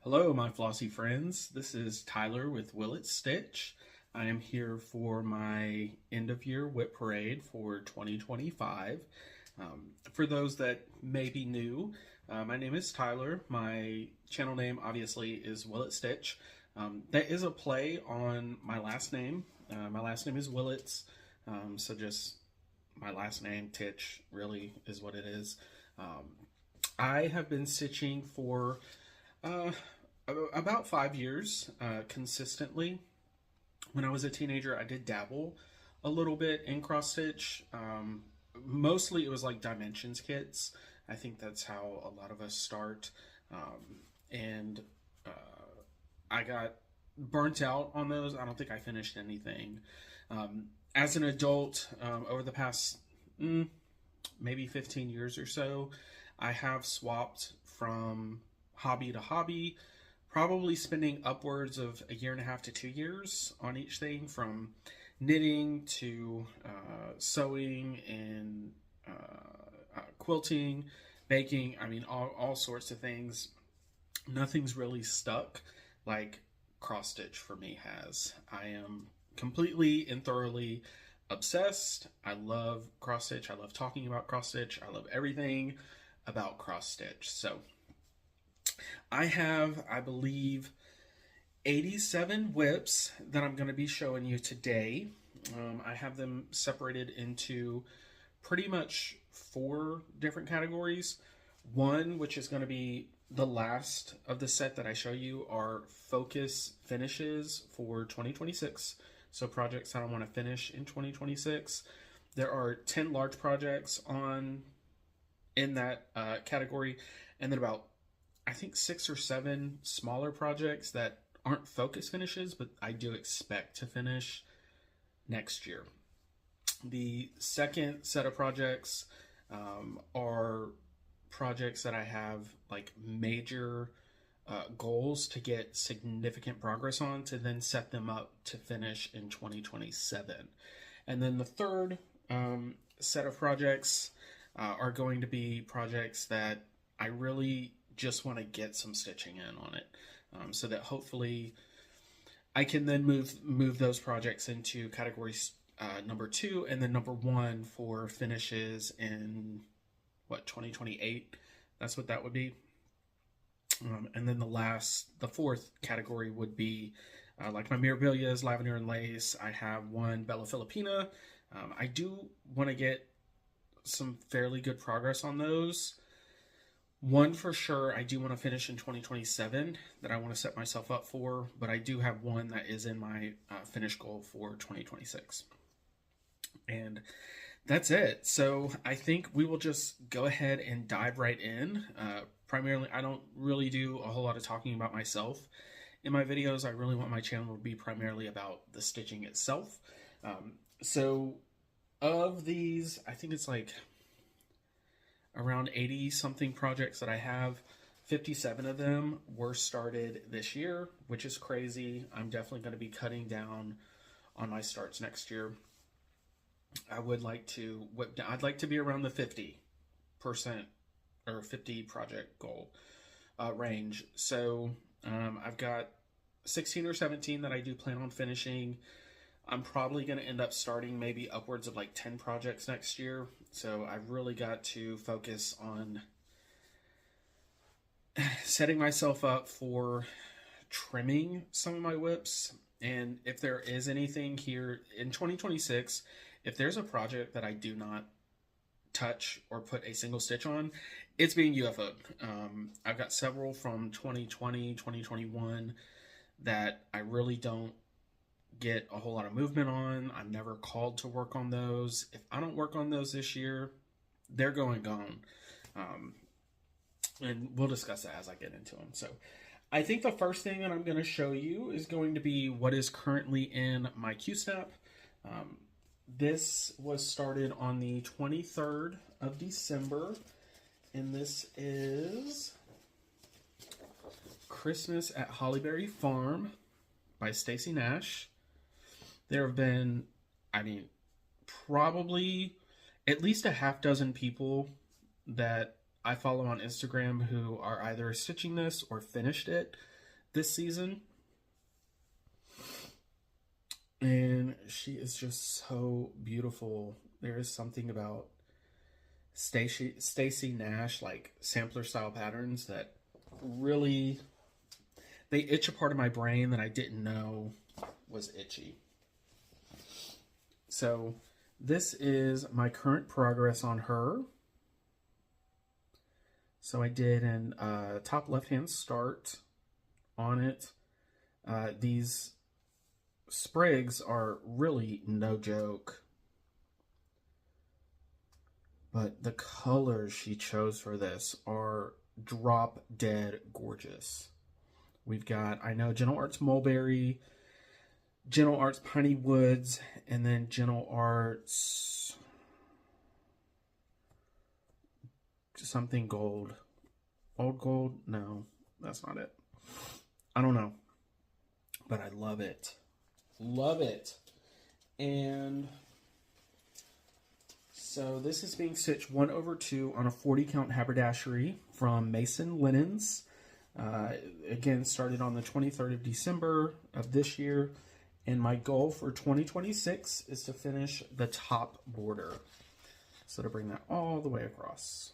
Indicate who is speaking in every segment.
Speaker 1: Hello, my flossy friends. This is Tyler with Will It Stitch. I am here for my end of year WIP parade for 2025. For those that may be new, my name is Tyler. My channel name obviously is Will It Stitch. That is a play on my last name. My last name is Willits, so just my last name, Titch, really is what it is. I have been stitching for about 5 years consistently. When I was a teenager, I did dabble a little bit in cross stitch. Mostly it was like dimensions kits. I think that's how a lot of us start. And I got burnt out on those. I don't think I finished anything. As an adult, over the past maybe 15 years or so, I have swapped from hobby to hobby, probably spending upwards of 1.5 to 2 years on each thing, from knitting to sewing and quilting, baking. I mean, all sorts of things. Nothing's really stuck like cross stitch for me has. I am completely and thoroughly obsessed. I love cross stitch. I love talking about cross stitch. I love everything about cross stitch. So I have, I believe, 87 WIPs that I'm going to be showing you today. I have them separated into pretty much 4 different categories. One, which is going to be the last of the set that I show you, are focus finishes for 2026. So projects that I want to finish in 2026. There are 10 large projects in that category, and then about, I think, 6 or 7 smaller projects that aren't focus finishes, but I do expect to finish next year. The second set of projects are projects that I have like major goals to get significant progress on, to then set them up to finish in 2027. And then the third set of projects are going to be projects that I really just want to get some stitching in on it, so that hopefully I can then move those projects into categories number 2 and then number 1 for finishes in 2028. That's what that would be. And then the fourth category would be like my Mirabilias, Lavender and Lace. I have one Bella Filipina. I do want to get some fairly good progress on those. One for sure I do want to finish in 2027 that I want to set myself up for, but I do have one that is in my finish goal for 2026. And that's it. So I think we will just go ahead and dive right in. Primarily, I don't really do a whole lot of talking about myself in my videos. I really want my channel to be primarily about the stitching itself. So of these, I think it's like around 80 something projects that I have. 57 of them were started this year, which is crazy. I'm definitely going to be cutting down on my starts next year. I would like to whip down. I'd like to be around the 50% or 50 project goal range. So I've got 16 or 17 that I do plan on finishing. I'm probably going to end up starting maybe upwards of like 10 projects next year. So I've really got to focus on setting myself up for trimming some of my WIPs. And if there is anything here in 2026, if there's a project that I do not touch or put a single stitch on, it's being UFO'd. I've got several from 2020, 2021 that I really don't get a whole lot of movement on. I'm never called to work on those. If I don't work on those this year, they're gone. And we'll discuss that as I get into them. So I think the first thing that I'm going to show you is going to be what is currently in my Q-Snap. This was started on the 23rd of December, and this is Christmas at Hollyberry Farm by Stacy Nash. There have been, I mean, probably at least a half dozen people that I follow on Instagram who are either stitching this or finished it. this season. And she is just so beautiful. There is something about Stacy Nash, like sampler style patterns, that really, they itch a part of my brain that I didn't know was itchy. So this is my current progress on her. So I did an top left-hand start on it. These sprigs are really no joke. But the colors she chose for this are drop dead gorgeous. We've got, I know, Gentle Arts Mulberry, Gentle Arts Piney Woods, and then Gentle Arts something gold. Old gold? No, that's not it. I don't know. But I love it. Love it. And so this is being stitched 1/2 on a 40 count haberdashery from Mason Linens. Again, started on the 23rd of December of this year. And my goal for 2026 is to finish the top border. So to bring that all the way across.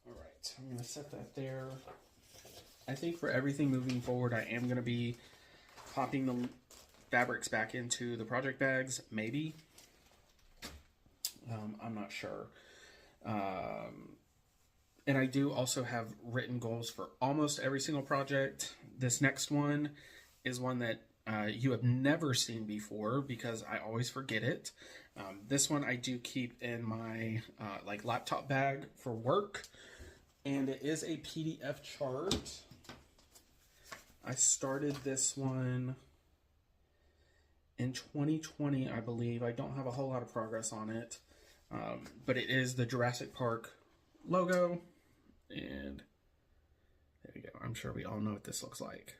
Speaker 1: All right, I'm going to set that there. I think for everything moving forward, I am going to be popping the fabrics back into the project bags, maybe. I'm not sure. And I do also have written goals for almost every single project. This next one is one that you have never seen before because I always forget it. This one I do keep in my like laptop bag for work. And it is a PDF chart. I started this one in 2020, I believe. I don't have a whole lot of progress on it. But it is the Jurassic Park logo. And there we go. I'm sure we all know what this looks like.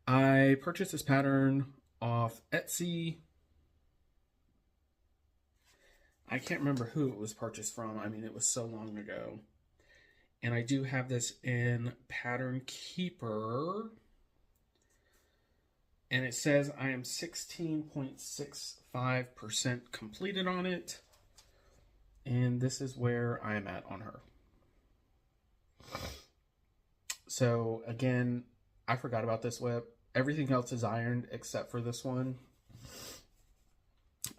Speaker 1: I purchased this pattern off Etsy. I can't remember who it was purchased from. I mean, it was so long ago. And I do have this in Pattern Keeper. And it says I am 16.65% completed on it. And this is where I am at on her. So again, I forgot about this WIP. Everything else is ironed except for this one.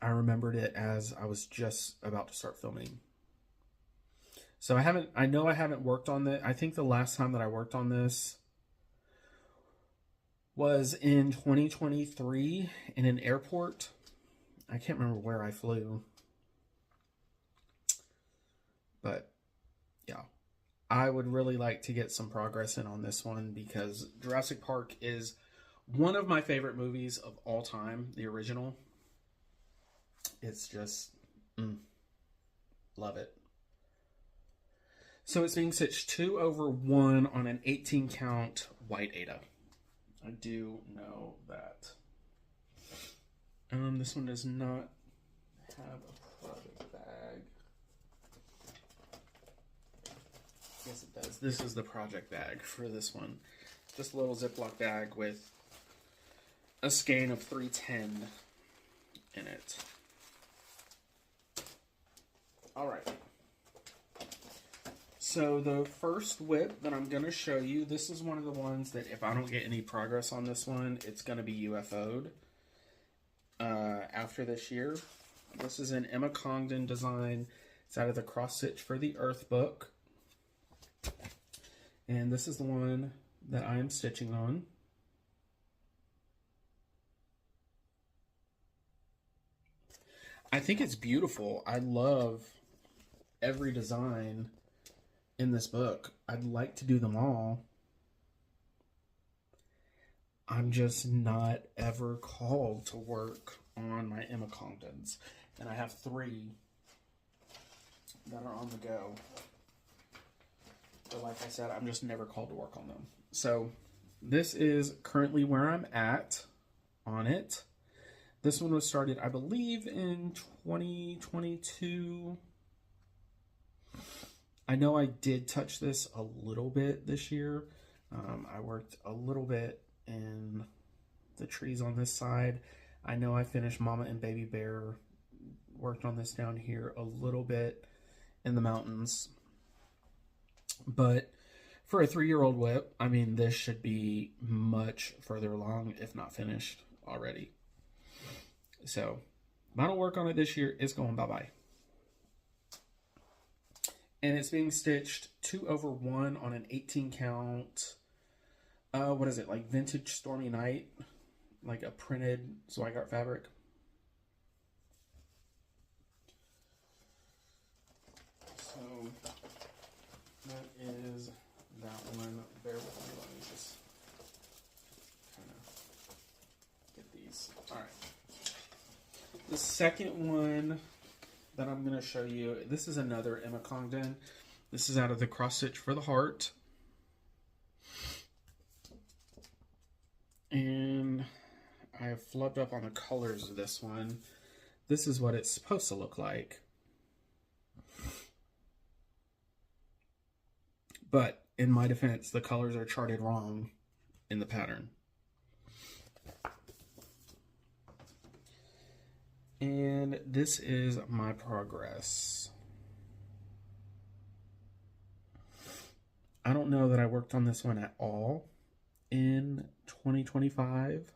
Speaker 1: I remembered it as I was just about to start filming. So I know I haven't worked on it. I think the last time that I worked on this was in 2023 in an airport. I can't remember where I flew. But yeah, I would really like to get some progress in on this one because Jurassic Park is one of my favorite movies of all time, the original. It's just, love it. So it's being stitched 2/1 on an 18 count white Aida. I do know that. This one does not have a project bag. Yes, it does. This is the project bag for this one. Just a little Ziploc bag with a skein of 310 in it. All right. So the first WIP that I'm going to show you, this is one of the ones that if I don't get any progress on this one, it's going to be UFO'd after this year. This is an Emma Congdon design. It's out of the Cross Stitch for the Earth book. And this is the one that I am stitching on. I think it's beautiful. I love every design in this book. I'd like to do them all. I'm just not ever called to work on my Emma Congdons. And I have 3 that are on the go. But like I said, I'm just never called to work on them. So this is currently where I'm at on it. This one was started, I believe, in 2022. I know I did touch this a little bit this year. I worked a little bit in the trees on this side. I know I finished Mama and Baby Bear, worked on this down here a little bit in the mountains. But for a 3-year-old WIP, I mean, this should be much further along, if not finished already. So, I don't work on it this year. It's going bye-bye. And it's being stitched 2/1 on an 18 count. What is it? Like vintage Stormy Night? Like a printed Zweigart fabric. So that is that one. Bear with me. Let me just kind of get these. All right. The second one that I'm going to show you, this is another Emma Congdon. This is out of the Cross Stitch for the Heart. And I have flubbed up on the colors of this one. This is what it's supposed to look like. But in my defense, the colors are charted wrong in the pattern. And this is my progress. I don't know that I worked on this one at all in 2025.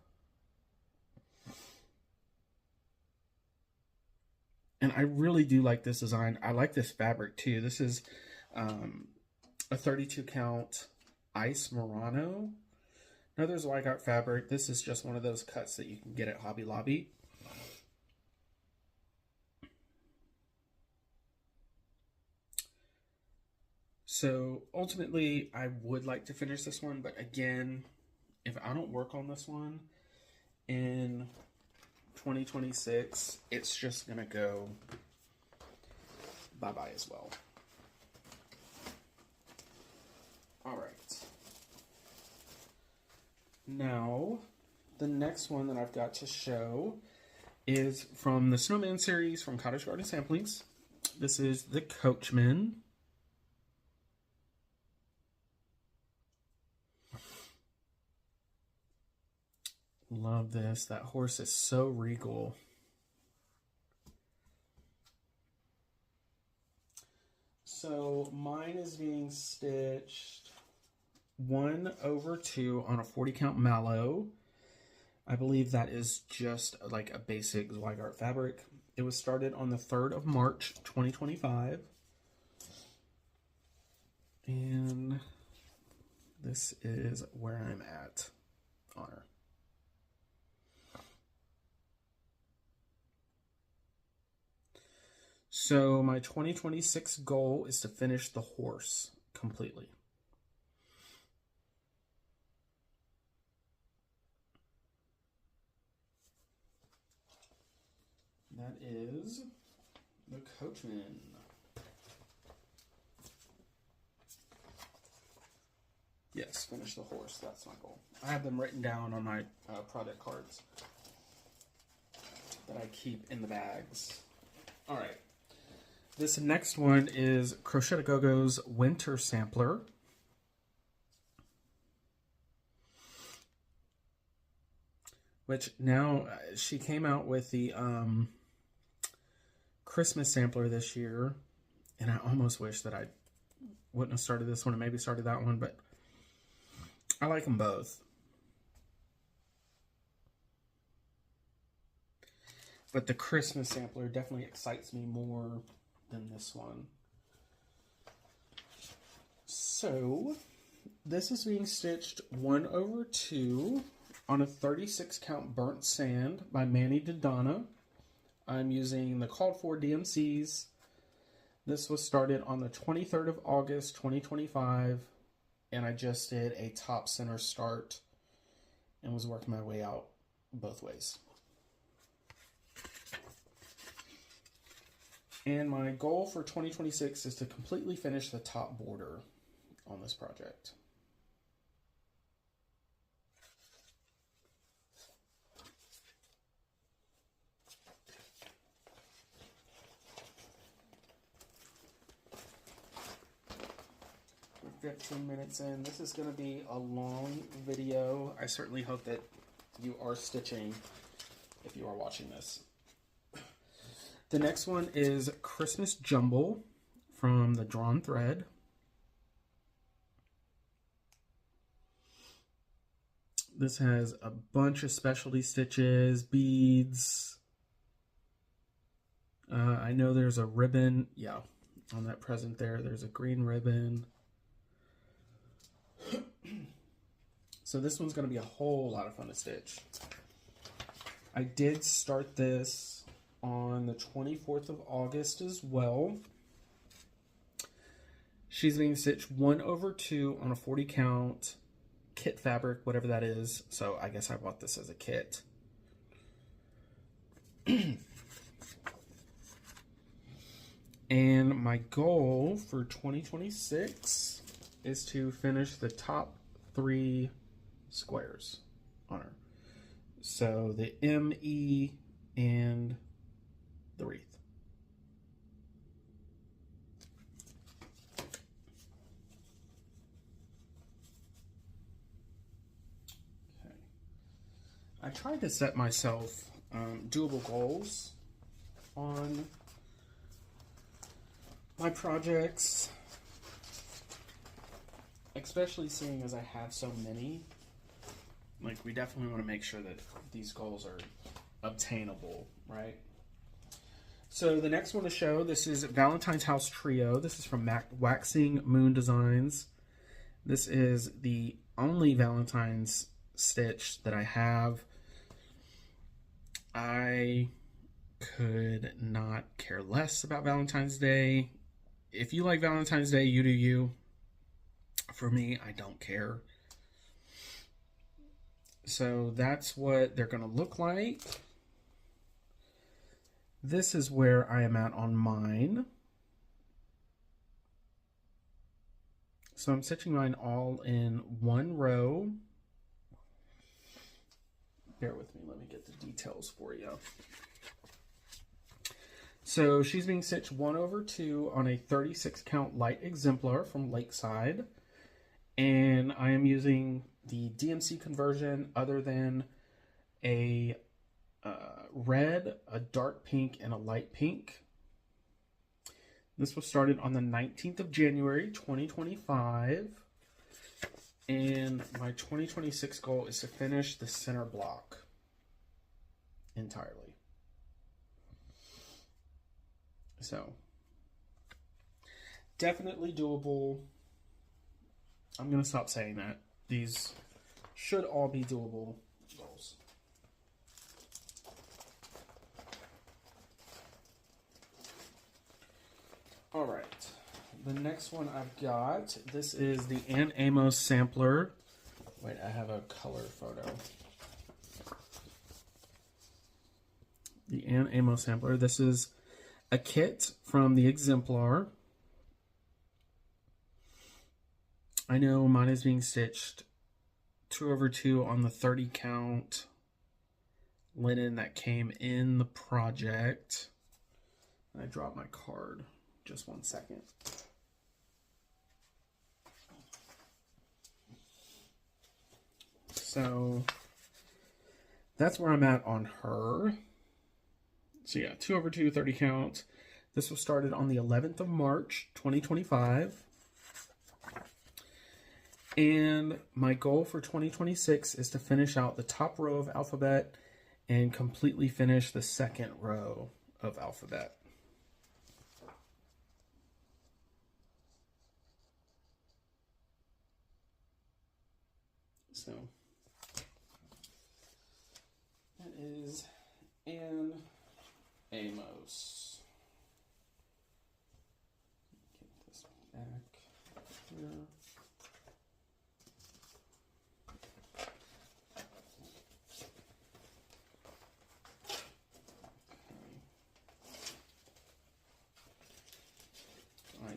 Speaker 1: And I really do like this design. I like this fabric too. This is a 32 count Ice Murano. Another Zweigart fabric. This is just one of those cuts that you can get at Hobby Lobby. So ultimately, I would like to finish this one, but again, if I don't work on this one in 2026, it's just gonna go bye-bye as well. All right. Now, the next one that I've got to show is from the Snowman series from Cottage Garden Samplings. This is the Coachman. Love this. That horse is so regal. So mine is being stitched 1/2 on a 40 count mallow. I believe that is just like a basic Zweigart fabric. It was started on the 3rd of March, 2025. And this is where I'm at on her. So my 2026 goal is to finish the horse completely. That is the Coachman. Yes, finish the horse. That's my goal. I have them written down on my product cards that I keep in the bags. All right. This next one is Crochet A Go-Go's Winter Sampler. Which now she came out with the Christmas sampler this year. And I almost wish that I wouldn't have started this one and maybe started that one, but I like them both. But the Christmas sampler definitely excites me more than this one. So this is being stitched 1/2 on a 36 count burnt sand by Manny Dodonna. I'm using the called for DMCs. This was started on the 23rd of August 2025, and I just did a top center start and was working my way out both ways. And my goal for 2026 is to completely finish the top border on this project. 15 minutes in. This is going to be a long video. I certainly hope that you are stitching if you are watching this. The next one is Christmas Jumble from the Drawn Thread. This has a bunch of specialty stitches, beads. I know there's a ribbon. Yeah, on that present there, there's a green ribbon. So this one's going to be a whole lot of fun to stitch. I did start this on the 24th of August as well. She's being stitched 1/2 on a 40 count kit fabric, whatever that is. So I guess I bought this as a kit. And my goal for 2026 is to finish the top 3 squares on her. So the M, E, and the wreath. Okay. I tried to set myself doable goals on my projects, especially seeing as I have so many. Like, we definitely want to make sure that these goals are obtainable, right? So the next one to show, this is Valentine's House Trio. This is from Waxing Moon Designs. This is the only Valentine's stitch that I have. I could not care less about Valentine's Day. If you like Valentine's Day, you do you. For me, I don't care. So that's what they're going to look like. This is where I am at on mine. So I'm stitching mine all in one row. Bear with me, let me get the details for you. So she's being stitched 1/2 on a 36 count light exemplar from Lakeside. And I am using the DMC conversion other than a red, a dark pink, and a light pink. This was started on the 19th of January, 2025. And my 2026 goal is to finish the center block entirely. So, definitely doable. I'm going to stop saying that. These should all be doable goals. All right. The next one I've got, this is the Amos sampler. Wait, I have a color photo. The Amos sampler. This is a kit from the exemplar. I know mine is being stitched 2/2 on the 30 count linen that came in the project. I dropped my card. Just 1 second. So that's where I'm at on her. So yeah, 2/2, 30 count. This was started on the 11th of March, 2025. And my goal for 2026 is to finish out the top row of alphabet and completely finish the second row of alphabet. So that is Anne Amos. Get this back here.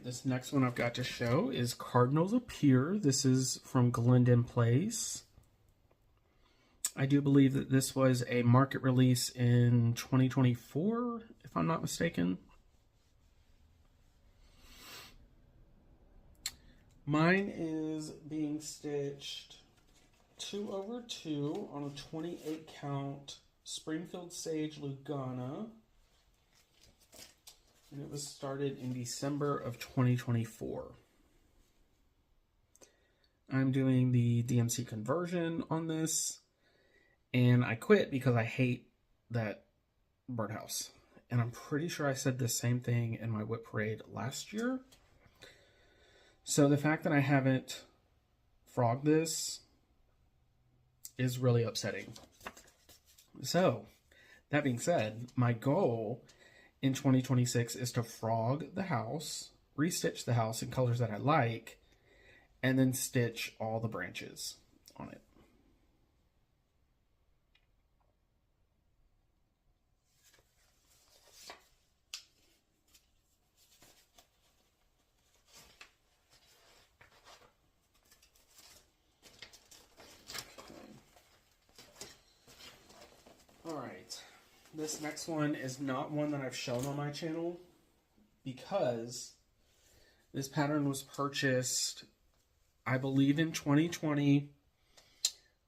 Speaker 1: This next one I've got to show is Cardinals Appear. This is from Glendon Place. I do believe that this was a market release in 2024, if I'm not mistaken. Mine is being stitched 2/2 on a 28 count Springfield Sage Lugana. And it was started in December of 2024. I'm doing the DMC conversion on this, and I quit because I hate that birdhouse. And I'm pretty sure I said the same thing in my WIP parade last year. So the fact that I haven't frogged this is really upsetting. So, that being said, my goal in 2026 is to frog the house, restitch the house in colors that I like, and then stitch all the branches on it. All right, this next one is not one that I've shown on my channel because this pattern was purchased, I believe, in 2020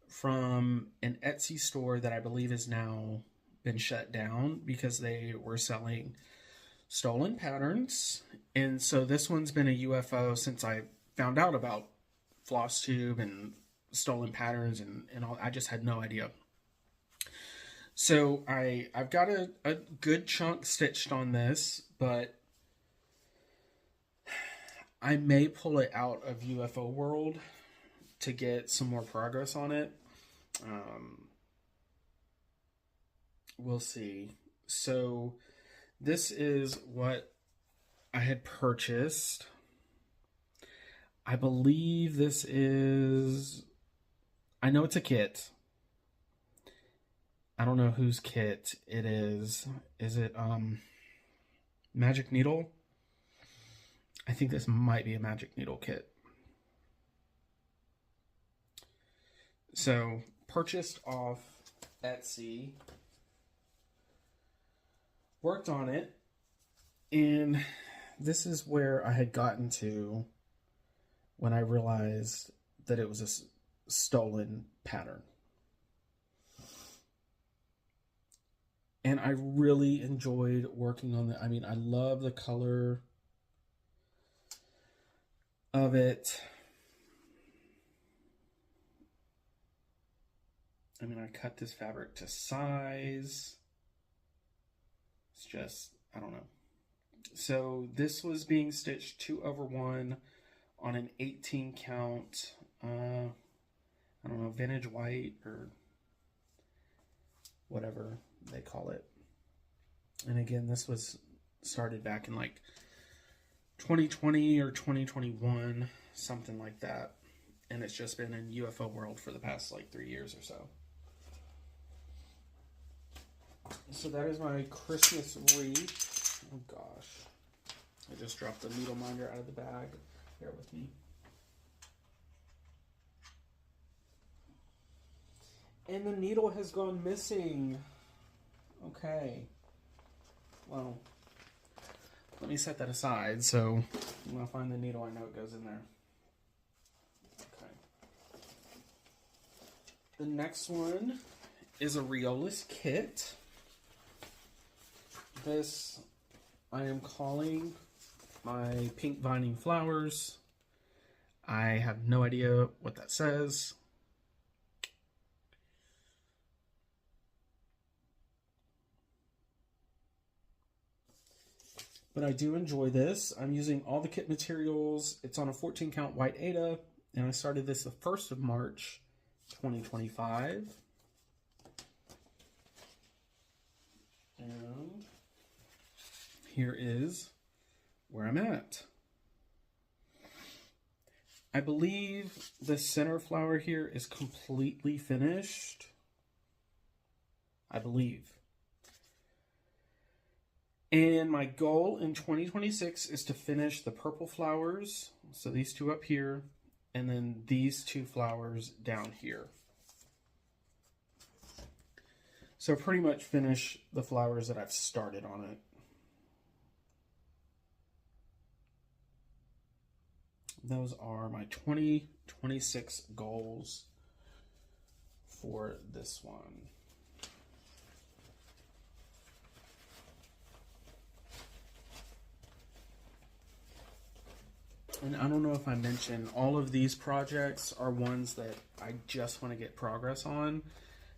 Speaker 1: from an Etsy store that I believe has now been shut down because they were selling stolen patterns. And so this one's been a UFO since I found out about Flosstube and stolen patterns and all. I just had no idea. So I've got a good chunk stitched on this, but I may pull it out of UFO World to get some more progress on it. We'll see. So this is what I had purchased. I believe this is, I know it's a kit. I don't know whose kit it is. Is it Magic Needle? I think this might be a Magic Needle kit. So, purchased off Etsy. Worked on it. And this is where I had gotten to when I realized that it was a stolen pattern. And I really enjoyed working on it. I mean, I love the color of it. I mean, I cut this fabric to size. It's just, I don't know. So this was being stitched 2/1 on an 18 count, I don't know, vintage white or whatever they call it. And again, this was started back in like 2020 or 2021, something like that. And it's just been in UFO World for the past like 3 years or so. So that is my Christmas wreath. Oh gosh. I just dropped the needle minder out of the bag. Bear with me. And the needle has gone missing. Okay. Well, let me set that aside. So when I find the needle, I know it goes in there. Okay. The next one is a Riolis kit. This I am calling my pink vining flowers. I have no idea what that says. But I do enjoy this. I'm using all the kit materials. It's on a 14 count white Aida, and I started this the 1st of March, 2025. And here is where I'm at. I believe the center flower here is completely finished. I believe. And my goal in 2026 is to finish the purple flowers. So these two up here, and then these two flowers down here. So pretty much finish the flowers that I've started on it. those are my 2026 goals for this one. And I don't know if I mentioned, all of these projects are ones that I just want to get progress on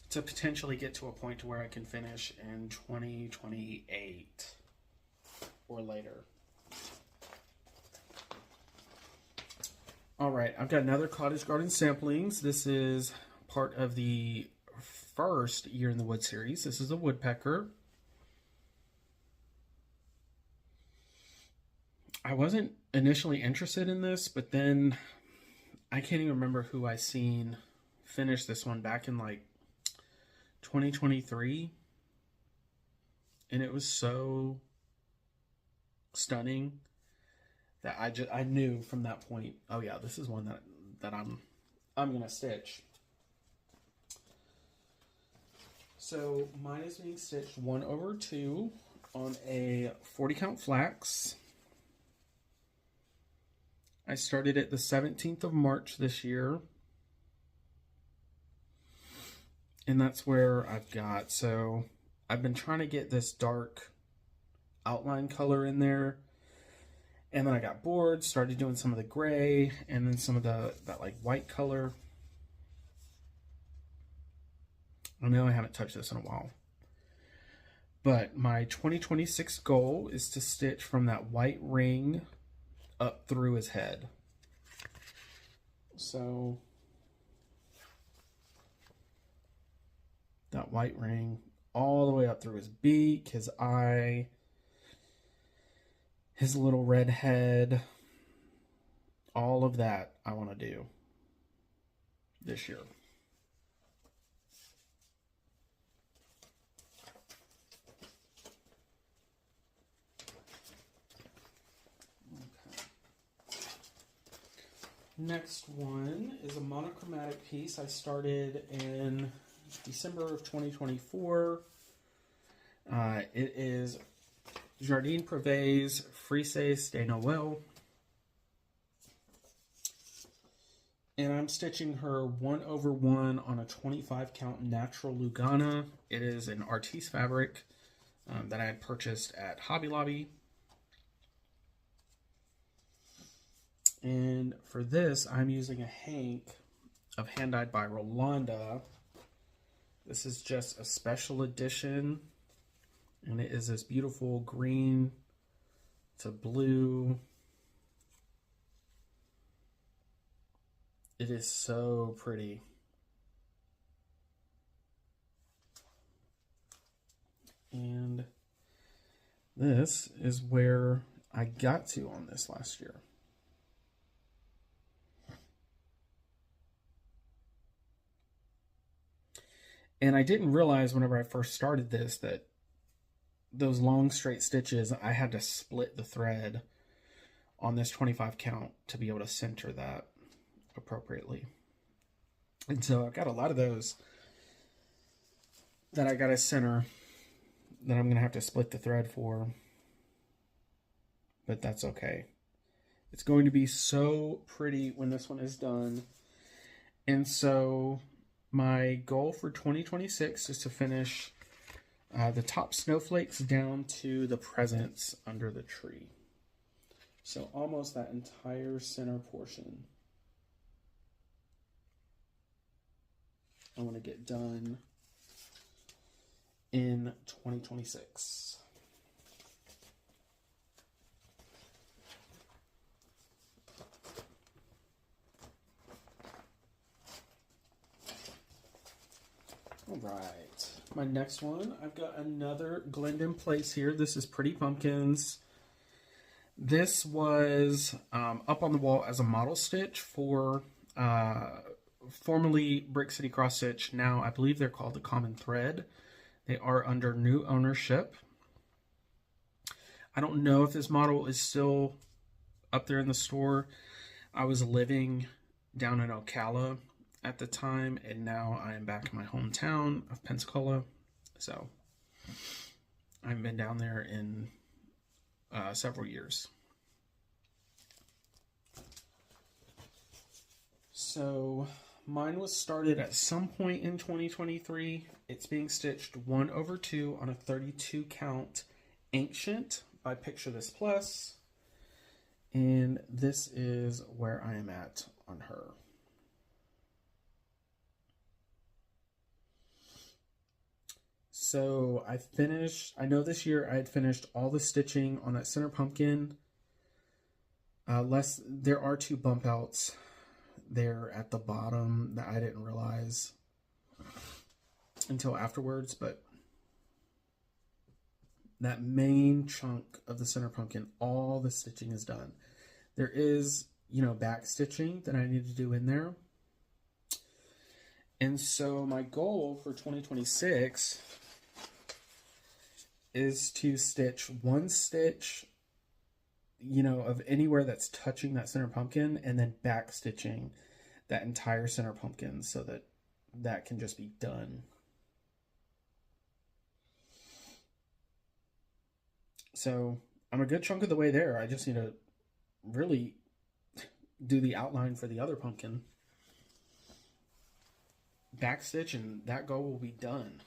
Speaker 1: to potentially get to a point to where I can finish in 2028 or later. All right, I've got another Cottage Garden Samplings. This is part of the first Year in the Wood series. This is a Woodpecker. I wasn't initially interested in this, but then I can't even remember who I seen finish this one back in like 2023. And it was so stunning that I knew from that point, oh yeah, this is one that I'm gonna stitch. So mine is being stitched 1/2 on a 40 count flax. I started it the 17th of March this year. And that's where I've got, so I've been trying to get this dark outline color in there. And then I got bored, started doing some of the gray, and then some of that like white color. I know I haven't touched this in a while. But my 2026 goal is to stitch from that white ring up through his head. So that white ring all the way up through his beak, his eye, his little red head, all of that I want to do this year. Next one is a monochromatic piece I started in December of 2024. It is Jardin Priv's Frise de Noel. And I'm stitching her 1/1 on a 25 count natural Lugana. It is an Artiste fabric that I had purchased at Hobby Lobby. And for this, I'm using a hank of Hand Dyed by Rolanda. This is just a special edition. And it is this beautiful green to blue. It is so pretty. And this is where I got to on this last year. And I didn't realize whenever I first started this that those long straight stitches, I had to split the thread on this 25 count to be able to center that appropriately. And so I've got a lot of those that I got to center that I'm going to have to split the thread for. But that's okay. It's going to be so pretty when this one is done. And so my goal for 2026 is to finish the top snowflakes down to the presents under the tree. So almost that entire center portion I want to get done in 2026. All right, my next one, I've got another Glendon place here. This is Pretty Pumpkins. This was up on the wall as a model stitch for formerly Brick City Cross Stitch. Now I believe they're called the Common Thread. They are under new ownership. I don't know if this model is still up there in the store. I was living down in Ocala at the time, and now I am back in my hometown of Pensacola. So I haven't been down there in several years. So mine was started at some point in 2023. It's being stitched 1/2 on a 32 count Ancient by Picture This Plus. And this is where I am at on her. So I know this year I had finished all the stitching on that center pumpkin. There are 2 bump outs there at the bottom that I didn't realize until afterwards, but that main chunk of the center pumpkin, all the stitching is done. There is, back stitching that I need to do in there. And so my goal for 2026 is to stitch 1 stitch, of anywhere that's touching that center pumpkin, and then back stitching that entire center pumpkin so that can just be done. So I'm a good chunk of the way there. I just need to really do the outline for the other pumpkin, backstitch, and that goal will be done.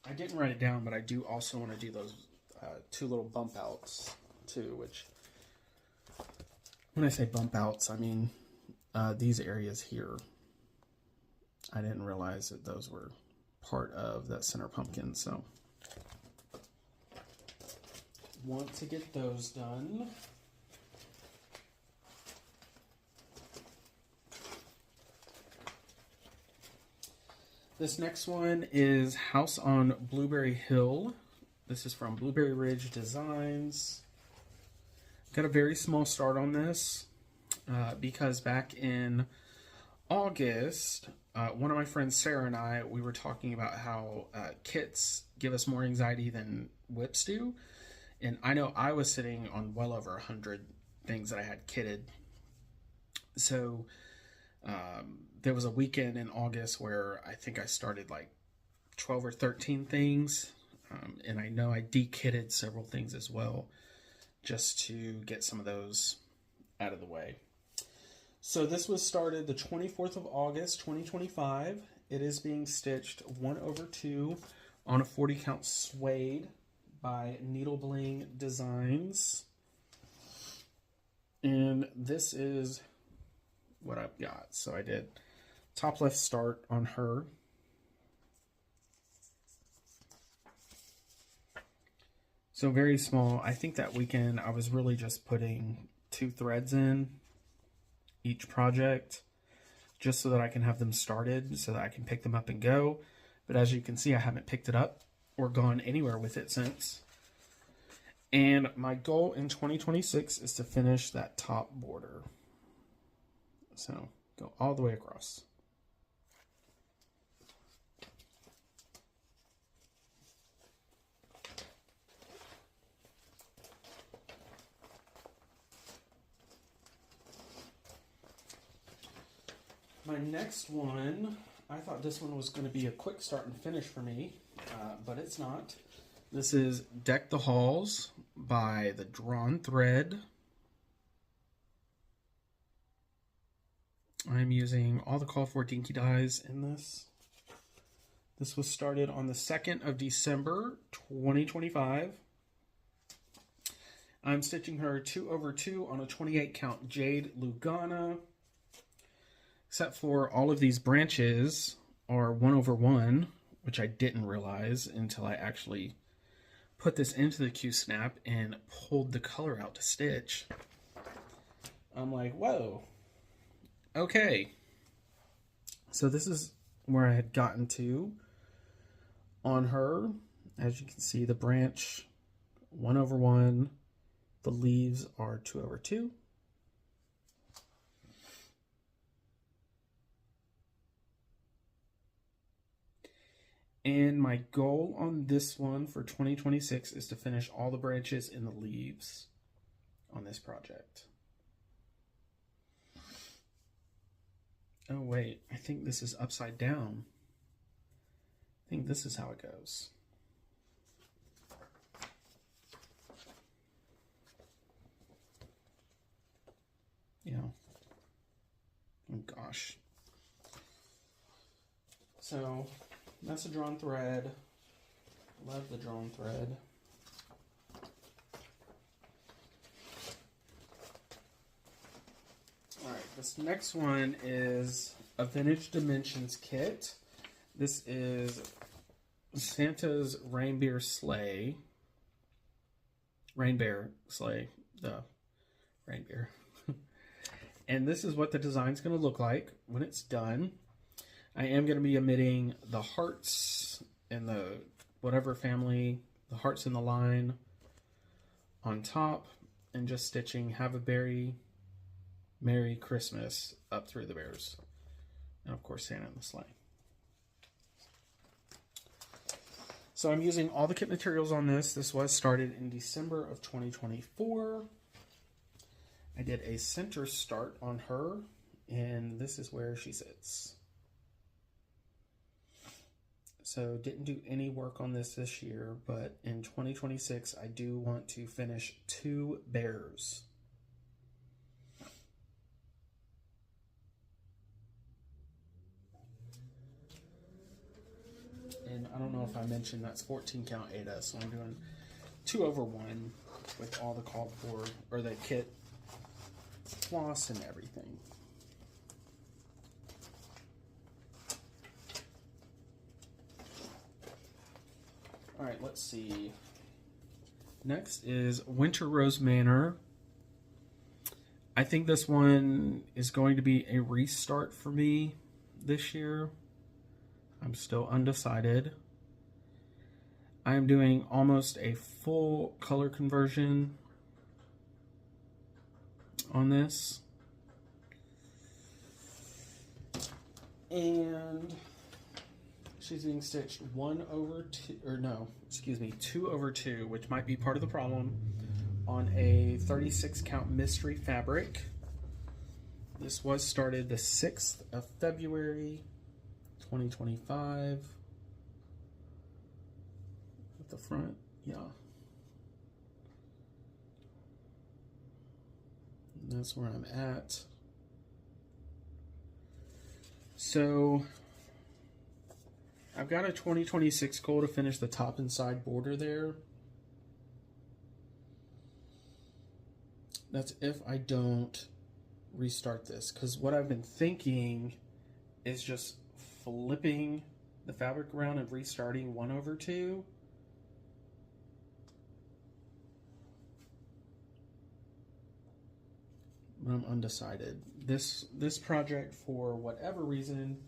Speaker 1: I didn't write it down, but I do also want to do those 2 little bump outs too, which, when I say bump outs, I mean these areas here. I didn't realize that those were part of that center pumpkin, so want to get those done. This next one is House on Blueberry Hill. This is from Blueberry Ridge Designs. Got a very small start on this because back in August, one of my friends, Sarah, and I, we were talking about how kits give us more anxiety than WIPs do. And I know I was sitting on well over 100 things that I had kitted. So there was a weekend in August where I think I started like 12 or 13 things. And I know I de-kitted several things as well, just to get some of those out of the way. So this was started the 24th of August, 2025. It is being stitched 1/2 on a 40 count suede by Needle Bling Designs. And this is what I've got. So I did top left start on her. So very small. I think that weekend I was really just putting 2 threads in each project just so that I can have them started so that I can pick them up and go. But as you can see, I haven't picked it up or gone anywhere with it since. And my goal in 2026 is to finish that top border. So go all the way across. My next one, I thought this one was going to be a quick start and finish for me, but it's not. This is Deck the Halls by the Drawn Thread. I'm using all the called for dinky dyes in this. This was started on the 2nd of December, 2025. I'm stitching her 2/2 on a 28 count Jade Lugana. Except for all of these branches are 1/1, which I didn't realize until I actually put this into the Q-Snap and pulled the color out to stitch. I'm like, whoa. Okay. So this is where I had gotten to on her. As you can see, the branch 1/1. The leaves are 2/2. And my goal on this one for 2026 is to finish all the branches and the leaves on this project. Oh wait, I think this is upside down. I think this is how it goes. gosh. So that's a drawn thread. Love the drawn thread. Alright, this next one is a Vintage Dimensions kit. This is Santa's Reindeer Sleigh. Reindeer Sleigh. The reindeer. And this is what the design's going to look like when it's done. I am going to be omitting the hearts and the whatever family, the hearts in the line on top, and just stitching Have a Berry Merry Christmas up through the bears. And of course Santa and the sleigh. So I'm using all the kit materials on this. This was started in December of 2024. I did a center start on her, and this is where she sits. So didn't do any work on this year, but in 2026 I do want to finish 2 bears. And I don't know if I mentioned that's 14 count Ada, so I'm doing 2 over 1 with all the called for, or the kit floss and everything. Alright, let's see. Next is Winter Rose Manor. I think this one is going to be a restart for me this year. I'm still undecided. I am doing almost a full color conversion on this. And she's being stitched 1 over 2, or no, excuse me, 2 over 2, which might be part of the problem, on a 36 count mystery fabric. This was started the 6th of February, 2025. At the front, yeah. And that's where I'm at. So I've got a 2026 goal to finish the top and side border there. That's if I don't restart this, because what I've been thinking is just flipping the fabric around and restarting 1 over 2. But I'm undecided. This project, for whatever reason,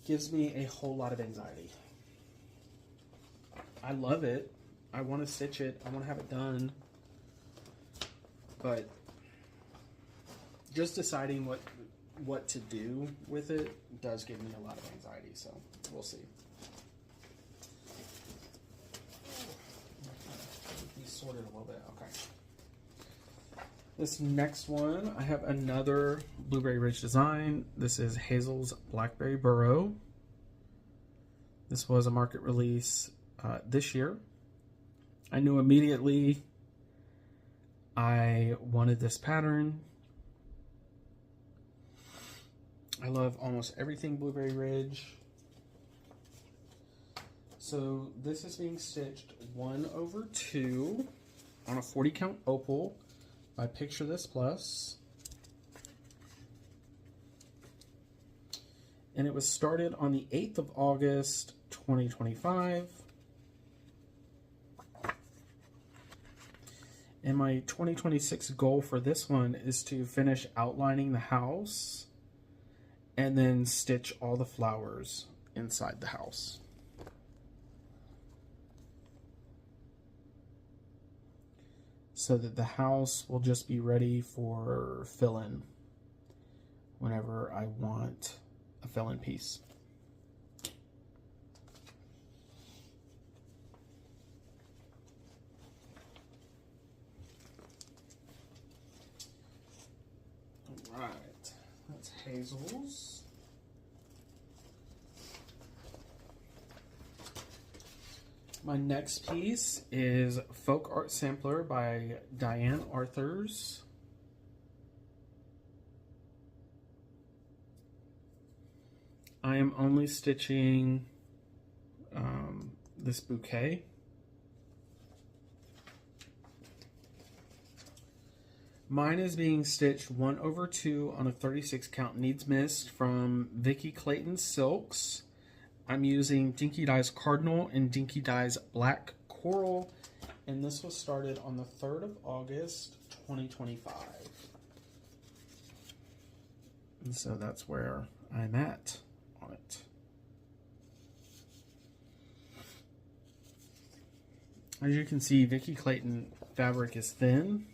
Speaker 1: gives me a whole lot of anxiety. I love it. I want to stitch it. I want to have it done. But just deciding what to do with it does give me a lot of anxiety, so we'll see. Be sorted a little bit. Okay. This next one, I have another Blueberry Ridge design. This is Hazel's Blackberry Burrow. This was a market release this year. I knew immediately I wanted this pattern. I love almost everything Blueberry Ridge. So this is being stitched 1 over 2 on a 40 count opal by Picture This Plus. And it was started on the 8th of August, 2025. And my 2026 goal for this one is to finish outlining the house and then stitch all the flowers inside the house. So that the house will just be ready for fill-in whenever I want a fill-in piece. All right, that's Hazel's. My next piece is Folk Art Sampler by Diane Arthur's. I am only stitching this bouquet. Mine is being stitched 1/2 on a 36 count needs missed from Vicky Clayton Silks. I'm using Dinky Dye's Cardinal and Dinky Dye's Black Coral, and this was started on the 3rd of August 2025. And so that's where I'm at on it. As you can see, Vicky Clayton fabric is thin.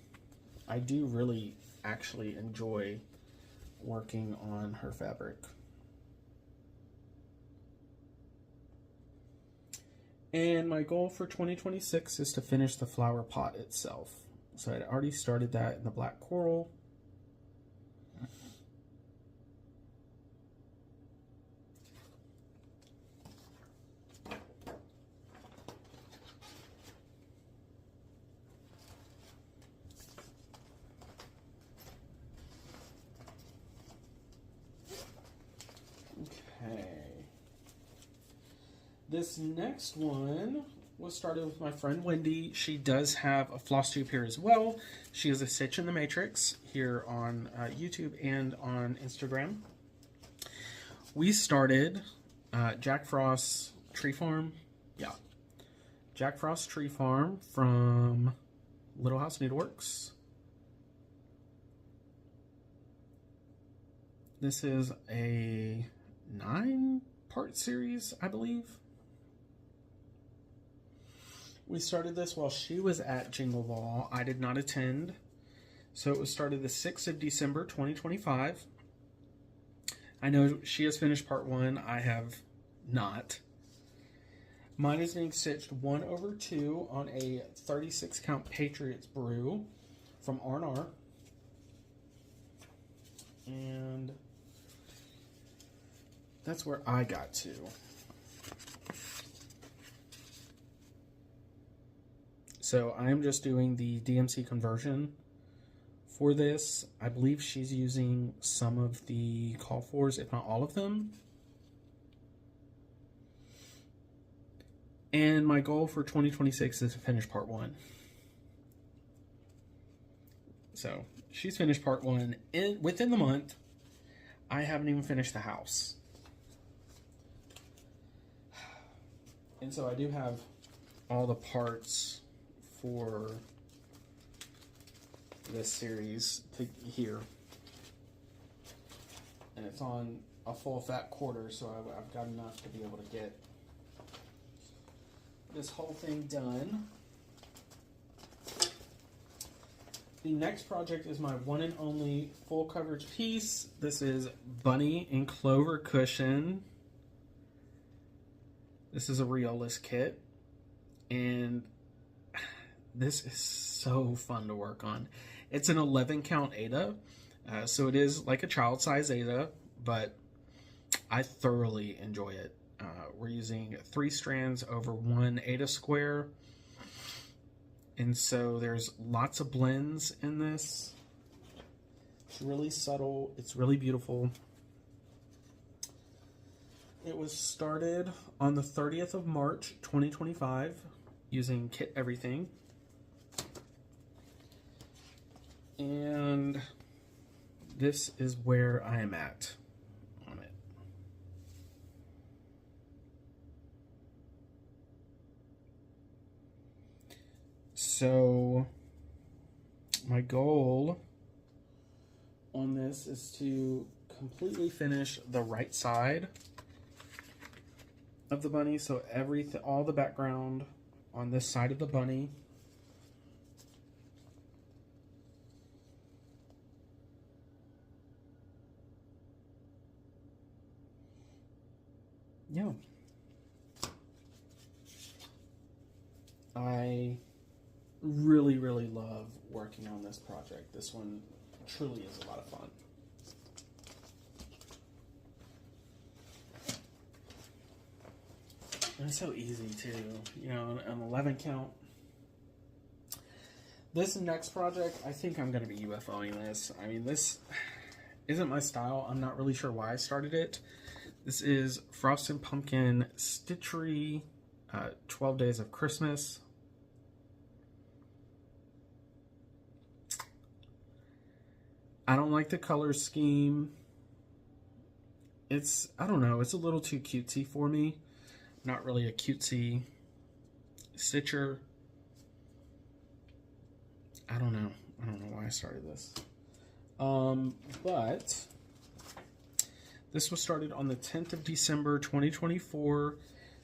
Speaker 1: I do really actually enjoy working on her fabric. And my goal for 2026 is to finish the flower pot itself. So I already started that in the black coral. This next one was started with my friend Wendy. She does have a Flosstube here as well. She is a Stitch in the Matrix here on YouTube and on Instagram. We started Jack Frost's Tree Farm. Yeah. Jack Frost's Tree Farm from Little House Needleworks. This is a 9-part series, I believe. We started this while she was at Jingle Ball. I did not attend. So it was started the 6th of December, 2025. I know she has finished part 1. I have not. Mine is being stitched 1/2 on a 36 count Patriots brew from R&R. And that's where I got to. So I'm just doing the DMC conversion for this. I believe she's using some of the call fors, if not all of them. And my goal for 2026 is to finish part 1. So she's finished part 1 within the month. I haven't even finished the house. And so I do have all the parts for this series here, and it's on a full fat quarter, so I've got enough to be able to get this whole thing done. The next project is my one and only full coverage piece. This is Bunny and Clover Cushion. This is a Riolis kit, and this is so fun to work on. It's an 11 count Ada, so it is like a child size Ada, but I thoroughly enjoy it. We're using 3 strands over 1 Ada square, and so there's lots of blends in this. It's really subtle, it's really beautiful. It was started on the 30th of March 2025 using Kit Everything. And this is where I am at on it. So my goal on this is to completely finish the right side of the bunny, so everything, all the background on this side of the bunny. Yeah. I really, really love working on this project. This one truly is a lot of fun. And it's so easy too, you know, an 11 count. This next project, I think I'm going to be UFOing this. I mean, this isn't my style. I'm not really sure why I started it. This is Frosted Pumpkin Stitchery, 12 Days of Christmas. I don't like the color scheme. I don't know, it's a little too cutesy for me. Not really a cutesy stitcher. I don't know why I started this. But this was started on the 10th of December 2024.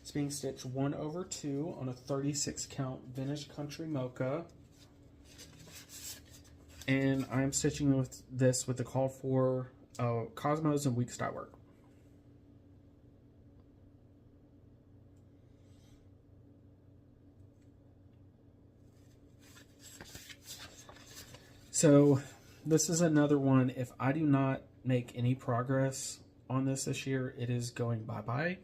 Speaker 1: It's being stitched 1/2 on a 36 count Vintage Country Mocha. And I'm stitching with this with the call for Cosmos and Weeks dye work. So this is another one. If I do not make any progress on this year, it is going bye-bye.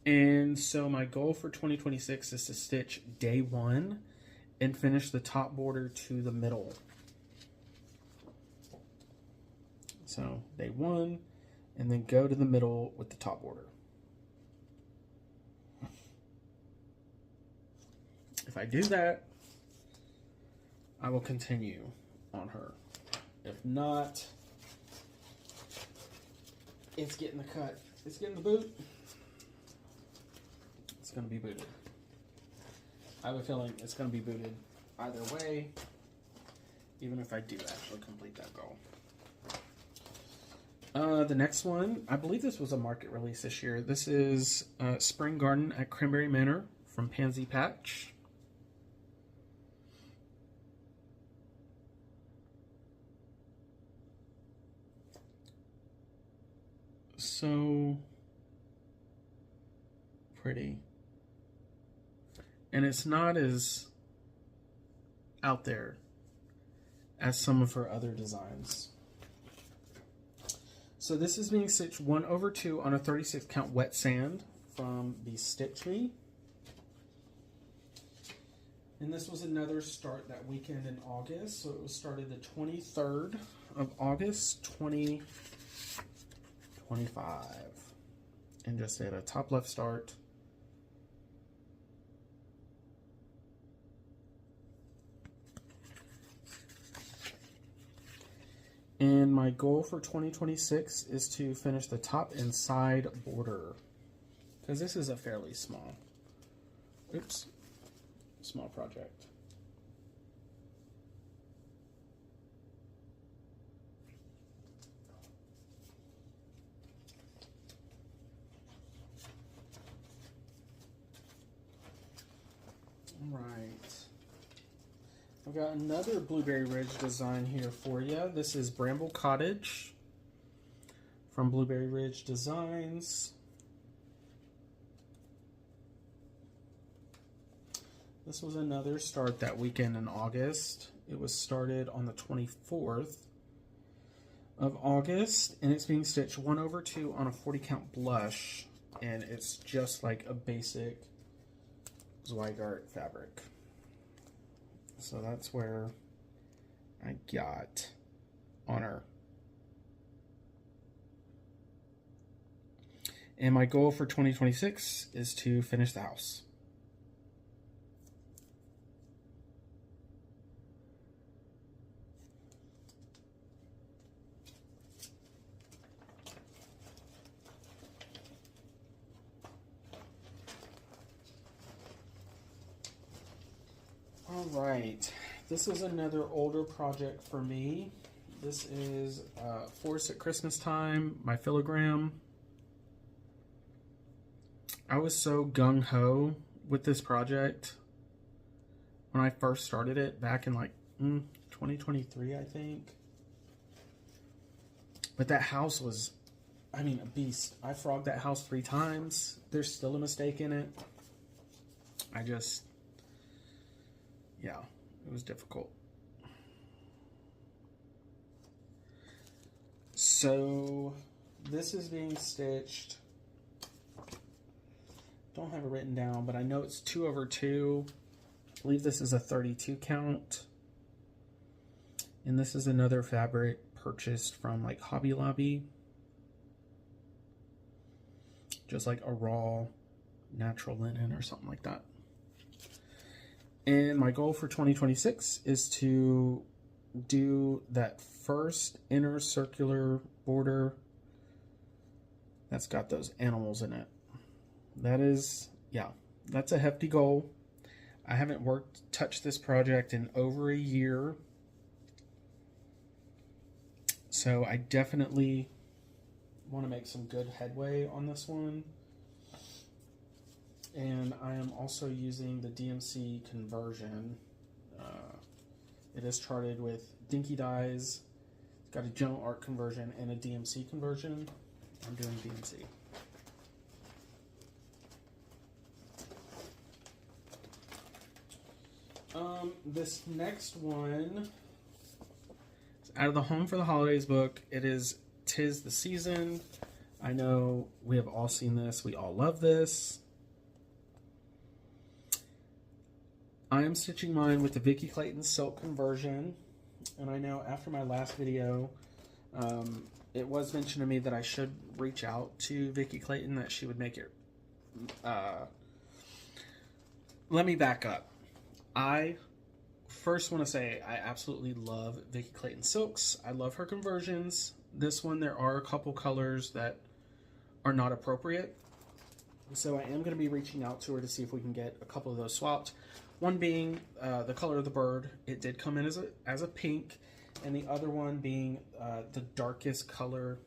Speaker 1: And so my goal for 2026 is to stitch day 1 and finish the top border to the middle. So day 1 and then go to the middle with the top border. If I do that, I will continue on her. If not, it's getting the cut. It's getting the boot. It's going to be booted. I have a feeling it's going to be booted either way, even if I do actually complete that goal. The next one, I believe this was a market release this year. This is Spring Garden at Cranberry Manor from Pansy Patch. So pretty. And it's not as out there as some of her other designs. So this is being stitched 1/2 on a 36 count wet sand from the Stitchery. And this was another start that weekend in August. So it was started the 23rd of August, 2025. And just at a top left start. And my goal for 2026 is to finish the top and side border. Because this is a fairly small project. All right. I've got another Blueberry Ridge design here for you. This is Bramble Cottage from Blueberry Ridge Designs. This was another start that weekend in August. It was started on the 24th of August, and it's being stitched 1/2 on a 40 count blush, and it's just like a basic Zweigart fabric. So that's where I got on her. And my goal for 2026 is to finish the house. All right, this is another older project for me. This is Force at Christmas Time, my Filigram. I was so gung-ho with this project when I first started it back in like 2023, I think. But that house was, I mean, a beast. I frogged that house 3 times. There's still a mistake in it. Yeah, it was difficult. So this is being stitched. Don't have it written down, but I know it's 2/2. I believe this is a 32 count. And this is another fabric purchased from like Hobby Lobby. just like a raw natural linen or something like that. And my goal for 2026 is to do that first inner circular border that's got those animals in it. That is, yeah, that's a hefty goal. I haven't touched this project in over a year. So I definitely want to make some good headway on this one. And I am also using the DMC conversion. It is charted with Dinky Dyes. It's got a General Art conversion and a DMC conversion. I'm doing DMC. This next one is out of the Home for the Holidays book. It is 'Tis the Season. I know we have all seen this. We all love this. I am stitching mine with the Vicki Clayton silk conversion. And I know after my last video, it was mentioned to me that I should reach out to Vicki Clayton, that she would make it. Let me back up. I first want to say I absolutely love Vicki Clayton silks. I love her conversions. This one, there are a couple colors that are not appropriate. So I am going to be reaching out to her to see if we can get a couple of those swapped. One being the color of the bird. It did come in as a pink. And the other one being the darkest color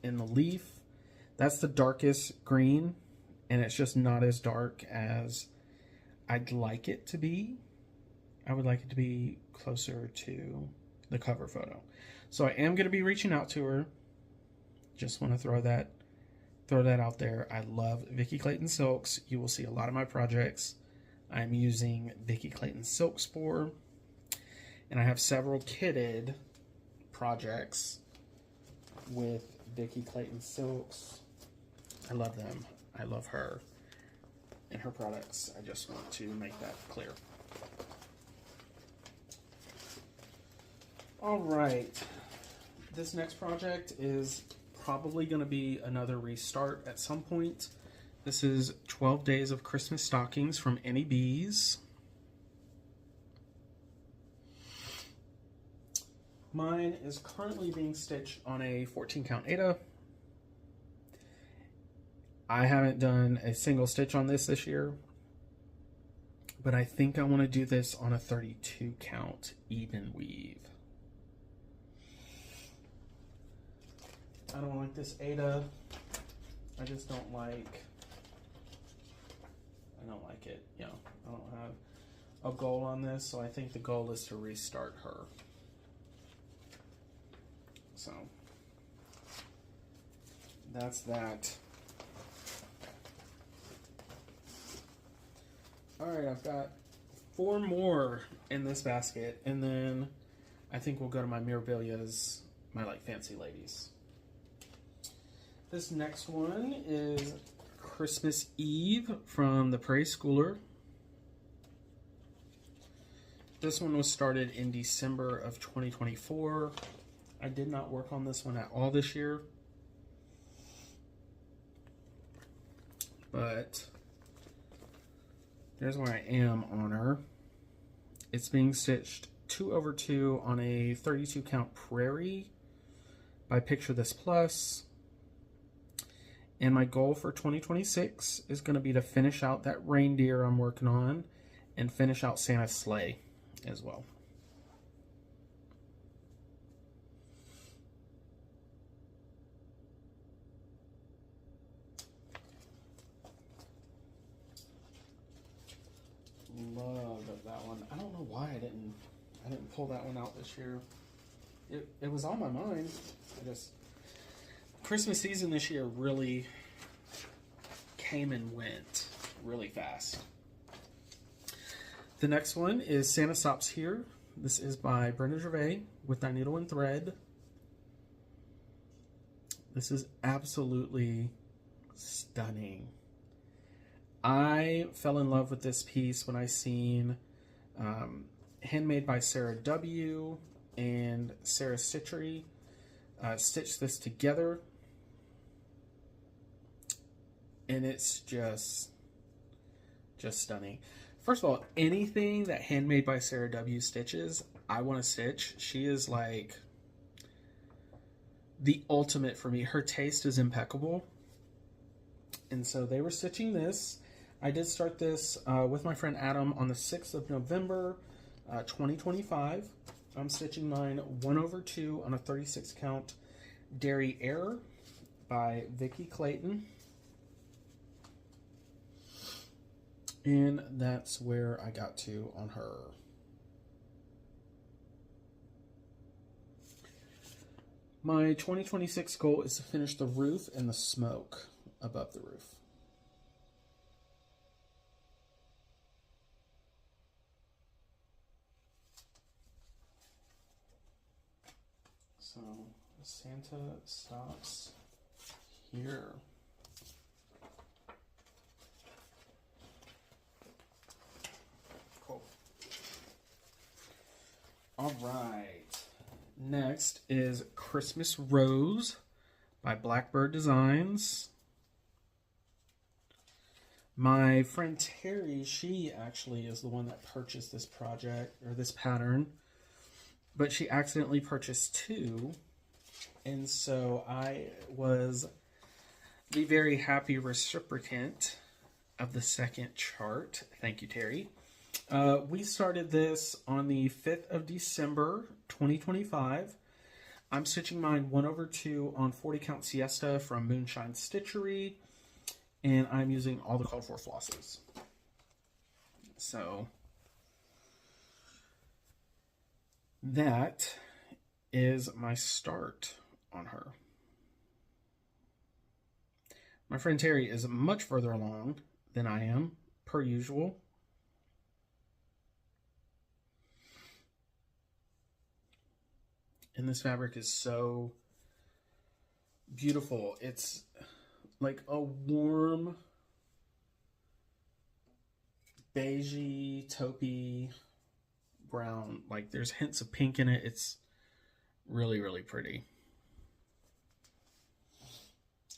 Speaker 1: in the leaf. That's the darkest green. And it's just not as dark as I'd like it to be. I would like it to be closer to the cover photo. So I am going to be reaching out to her. Just want to throw that out there. I love Vicki Clayton silks. You will see a lot of my projects. I'm using Vicki Clayton silk spore. And I have several kitted projects with Vicki Clayton silks. I love them. I love her and her products. I just want to make that clear. All right. This next project is probably going to be another restart at some point. This is 12 Days of Christmas Stockings from Any Bees. Mine is currently being stitched on a 14 count Aida. I haven't done a single stitch on this year, but I think I want to do this on a 32 count even weave. I don't like this Aida. I just don't like it. You know, I don't have a goal on this, so I think the goal is to restart her. So that's that. All right, I've got 4 more in this basket, and then I think we'll go to my Mirabilias, my like fancy ladies. This next one is Christmas Eve from the Prairie Schooler. This one was started in December of 2024. I did not work on this one at all this year, but there's where I am on her. It's being stitched 2/2 on a 32 count Prairie by Picture This Plus. And my goal for 2026 is going to be to finish out that reindeer I'm working on and finish out Santa's sleigh as well. Love that one. I don't know why I didn't pull that one out this year. It was on my mind. Christmas season this year really came and went really fast. The next one is Santa Stops Here. This is by Brener Jet Santa with Dye Needle and Thread. This is absolutely stunning. I fell in love with this piece when I seen Handmade by Sarah W. and Sarah Stitchery stitch this together. and it's just stunning. First of all, anything that Handmade by Sarah W stitches, I want to stitch. She is like the ultimate for me. Her taste is impeccable. And so they were stitching this. I did start this with my friend Adam on the 6th of November, 2025. I'm stitching mine 1/2 on a 36 count Dairy Air by Vicki Clayton. And that's where I got to on her. My 2026 goal is to finish the roof and the smoke above the roof. So Santa stops here. Cool. All right. Next is Christmas Rose by Blackbird Designs. My friend Terry, she actually is the one that purchased this project, or this pattern, but she accidentally purchased 2, and so I was the very happy reciprocant of the second chart. Thank you, Terry. We started this on the 5th of December, 2025. I'm stitching mine 1/2 on 40 count Siesta from Moonshine Stitchery, and I'm using all the called for flosses. So that is my start on her. My friend Terry is much further along than I am, per usual. And this fabric is so beautiful. It's like a warm, beigey, taupey brown. Like there's hints of pink in it. It's really, really pretty.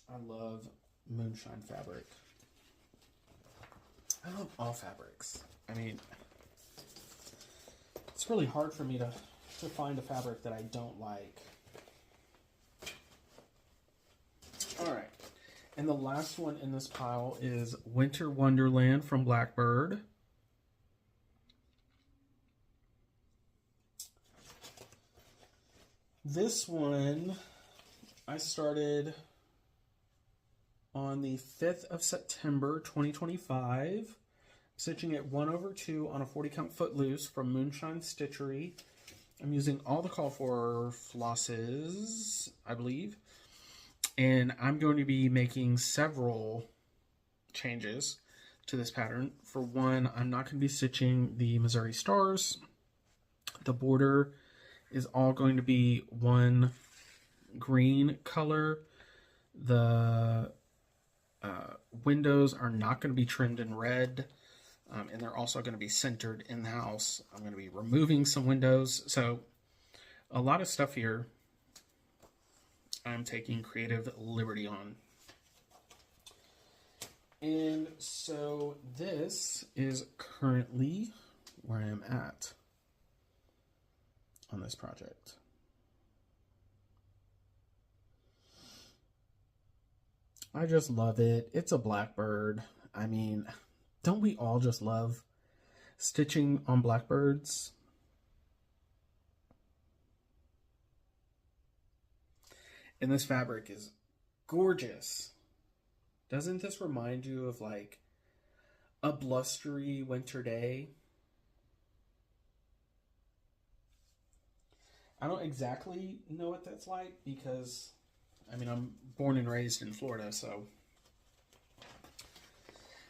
Speaker 1: I love moonshine fabric. I love all fabrics. I mean, it's really hard for me to find a fabric that I don't like. All right. And the last one in this pile is Winter Wonderland from Blackbird. This one I started on the 5th of September 2025, stitching it 1/2 on a 40 count footloose from Moonshine Stitchery. I'm using all the call for flosses, I believe, and I'm going to be making several changes to this pattern. For one, I'm not going to be stitching the Missouri Stars. The border is all going to be one green color. The windows are not going to be trimmed in red. And they're also going to be centered in the house. I'm going to be removing some windows. So a lot of stuff here I'm taking creative liberty on. And so this is currently where I am at on this project. I just love it. It's a Blackbird. I mean, don't we all just love stitching on Blackbirds? And this fabric is gorgeous. Doesn't this remind you of like a blustery winter day? I don't exactly know what that's like because, I mean, I'm born and raised in Florida, so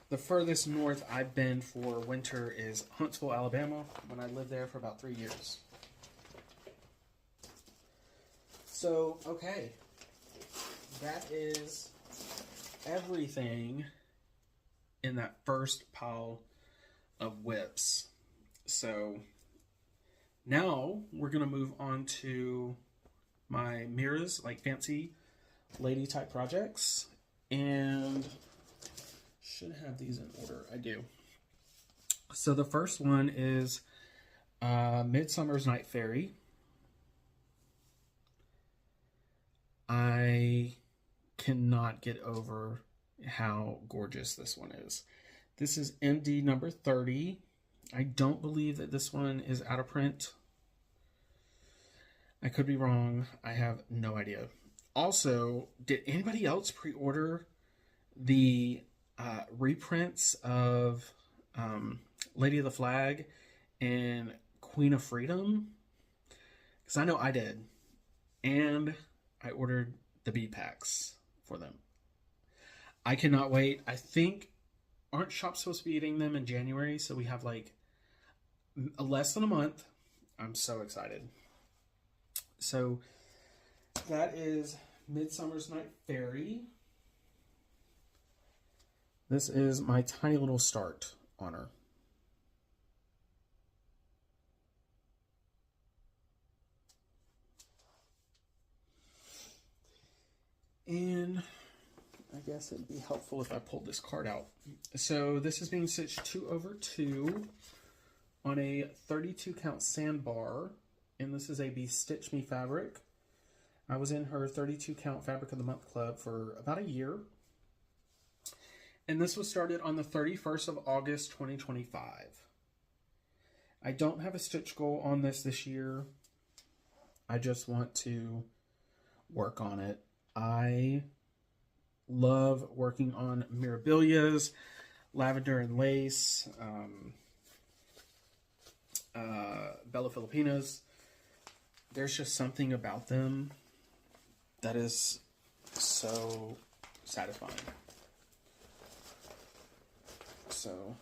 Speaker 1: the furthest north I've been for winter is Huntsville, Alabama, when I lived there for about 3 years. So, okay, that is everything in that first pile of WIPs. So now we're going to move on to my Mira's, like fancy lady type projects. And should have these in order. I do. So the first one is Midsummer's Night Fairy. I cannot get over how gorgeous this one is. This is MD number 30. I don't believe that this one is out of print. I could be wrong. I have no idea. Also, did anybody else pre-order the reprints of Lady of the Flag and Queen of Freedom? Because I know I did. And I ordered the B packs for them. I cannot wait. I think, aren't shops supposed to be eating them in January? So we have like less than a month. I'm so excited. So that is Midsummer's Night Fairy. This is my tiny little start on her. And I guess it'd be helpful if I pulled this card out. So this is being stitched 2/2 on a 32 count sandbar. And this is a Be Stitch Me fabric. I was in her 32 count Fabric of the Month Club for about a year. And this was started on the 31st of August, 2025. I don't have a stitch goal on this year. I just want to work on it. I love working on Mirabilias, Lavender and Lace, Bella Filipinas. There's just something about them that is so satisfying. So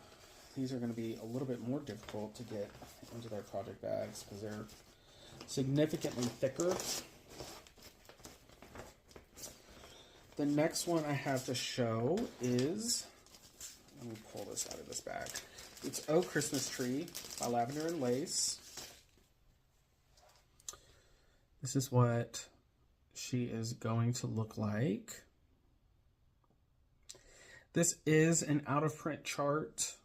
Speaker 1: these are going to be a little bit more difficult to get into their project bags because they're significantly thicker. The next one I have to show is, let me pull this out of this bag. It's Oh Christmas Tree by Lavender and Lace. This is what she is going to look like. This is an out-of-print chart.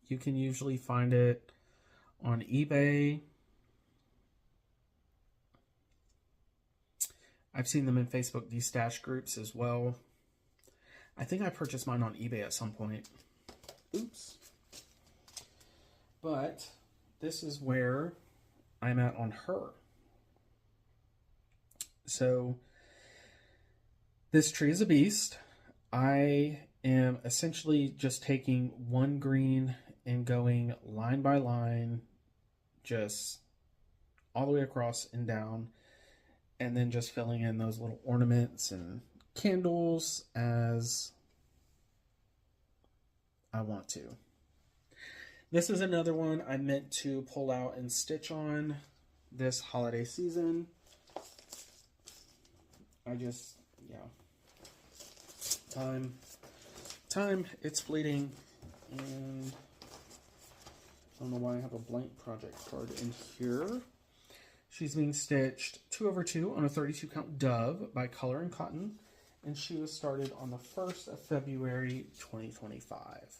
Speaker 1: You can usually find it on eBay. I've seen them in Facebook destash groups as well. I think I purchased mine on eBay at some point. Oops. But this is where I'm at on her. So this tree is a beast. I am essentially just taking one green and going line by line, just all the way across and down, and then just filling in those little ornaments and candles as I want to. This is another one I meant to pull out and stitch on this holiday season. I just, yeah. Time, it's fleeting. And I don't know why I have a blank project card in here. She's being stitched 2/2 on a 32 count Dove by Color and Cotton. And she was started on the 1st of February, 2025.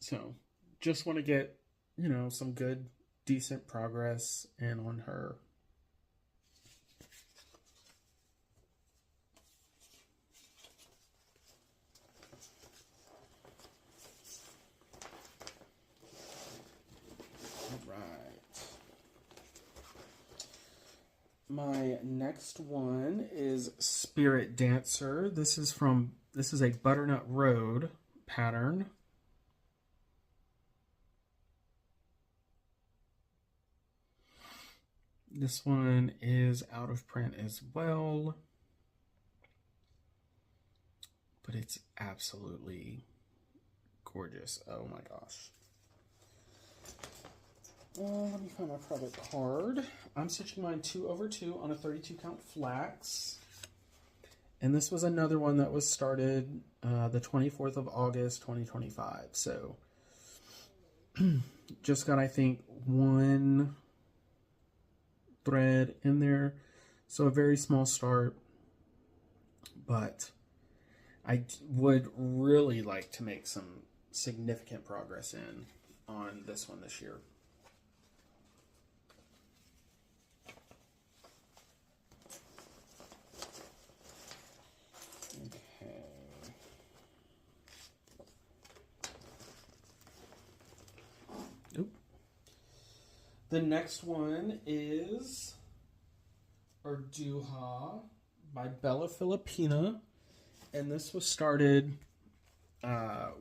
Speaker 1: So, just want to get, you know, some good, decent progress in on her. My next one is Spirit Dancer. This is a Butternut Road pattern. This one is out of print as well. But it's absolutely gorgeous. Oh my gosh. Let me find my product card. I'm stitching mine 2/2 on a 32 count flax. And this was another one that was started the 24th of August, 2025. So, just got, I think, one thread in there. So, a very small start. but I would really like to make some significant progress on this one this year. Okay. Oop. The next one is Arduha by Bella Filipina. And this was started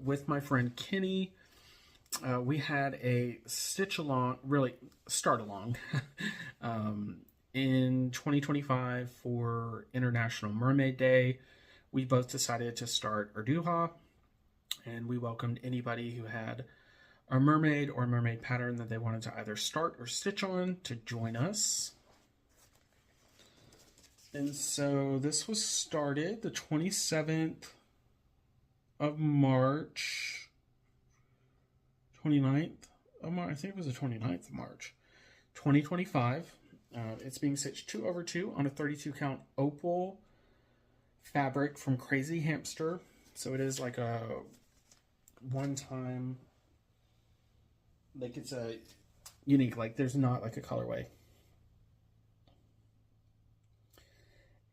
Speaker 1: with my friend Kenny. We had a start along in 2025 for International Mermaid Day. We both decided to start Arduha, and we welcomed anybody who had a mermaid or mermaid pattern that they wanted to either start or stitch on to join us. And so this was started the 27th of March, 29th of March, I think it was the 29th of March, 2025. It's being stitched 2/2 on a 32 count opal fabric from Crazy Hamster. So it is like a one-time, like it's a unique, like there's not like a colorway.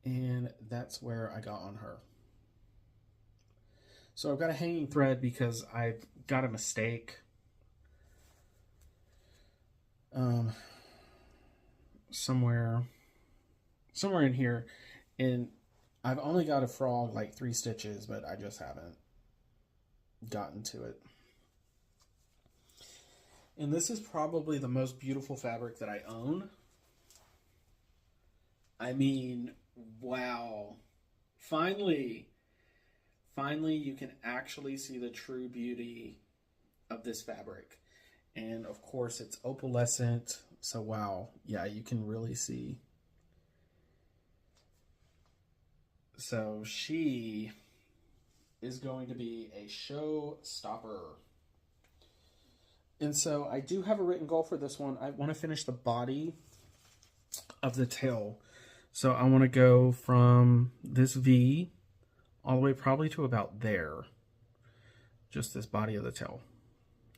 Speaker 1: And that's where I got on her. So I've got a hanging thread because I've got a mistake. Somewhere in here. And I've only got a frog like 3 stitches, but I just haven't gotten to it. And this is probably the most beautiful fabric that I own. I mean, wow. Finally you can actually see the true beauty of this fabric. And of course it's opalescent, so wow, yeah, you can really see. So she is going to be a showstopper. And so I do have a written goal for this one. I want to finish the body of the tail. So I want to go from this V all the way probably to about there. Just this body of the tail.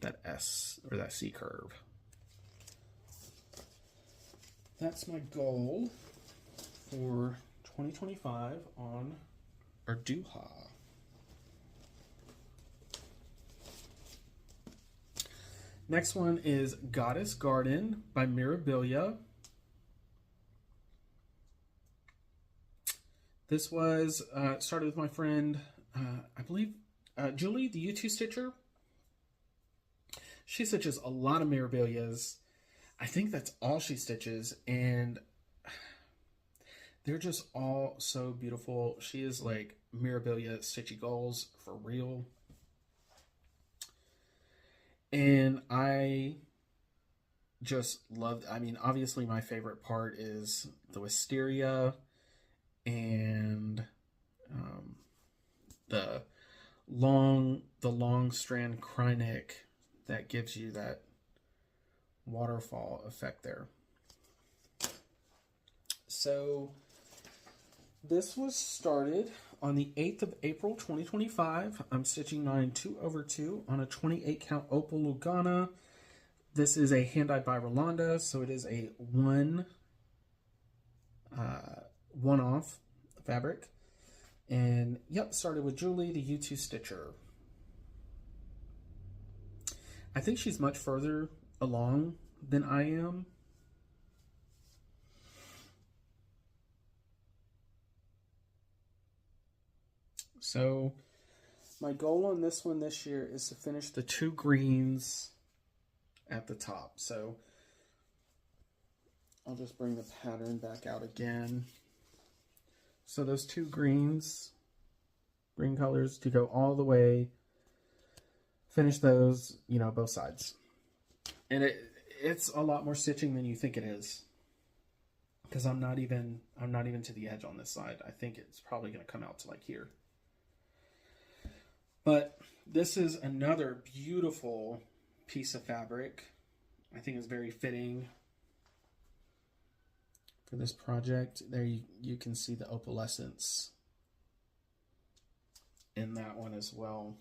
Speaker 1: That S or that C curve. That's my goal for 2025 on Arduha. Next one is Goddess Garden by Mirabilia. This was started with my friend, I believe, Julie, the U2 stitcher. She stitches a lot of Mirabilias. I think that's all she stitches, and they're just all so beautiful. She is like Mirabilia stitchy goals for real. And I just loved, I mean, obviously my favorite part is the wisteria and the long strand Krynic that gives you that waterfall effect there. So this was started on the 8th of April 2025. I'm stitching 9 2/2 on a 28 count opal Lugana. This is a hand-dyed by Rolanda, so it is a one-off fabric. And yep, started with Julie, the U2 stitcher. I think she's much further along than I am. So my goal on this one this year is to finish the 2 greens at the top. So I'll just bring the pattern back out again. So those 2 green colors to go all the way, finish those, you know, both sides. And it's a lot more stitching than you think it is, because I'm not even to the edge on this side. I think it's probably going to come out to like here. But this is another beautiful piece of fabric. I think it's very fitting for this project. There you can see the opalescence in that one as well.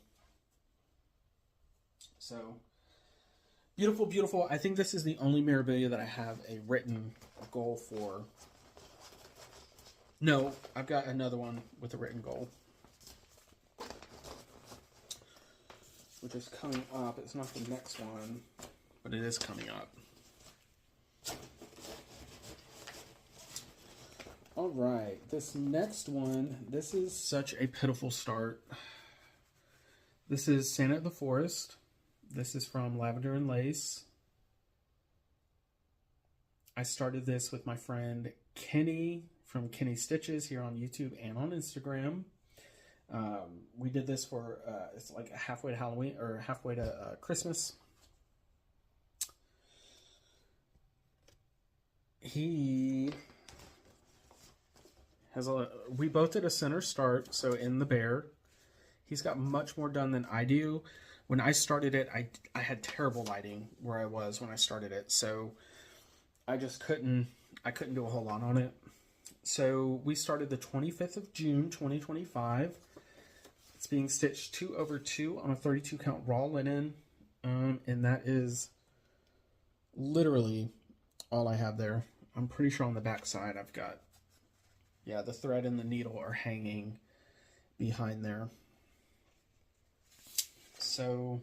Speaker 1: So beautiful, beautiful. I think this is the only memorabilia that I have a written goal for. No, I've got another one with a written goal, which is coming up. It's not the next one, but it is coming up. All right, this next one, this is such a pitiful start. This is Santa at the Forest. This is from Lavender and Lace. I started this with my friend Kenny from Kenny Stitches here on YouTube and on Instagram. We did this for, it's like halfway to Halloween, or halfway to Christmas. He has we both did a center start, so in the bear. He's got much more done than I do. When I started it, I had terrible lighting where I was when I started it, so I just couldn't do a whole lot on it. So we started the 25th of June, 2025. It's being stitched 2/2 on a 32 count raw linen, and that is literally all I have there. I'm pretty sure on the back side I've got, yeah, the thread and the needle are hanging behind there. So,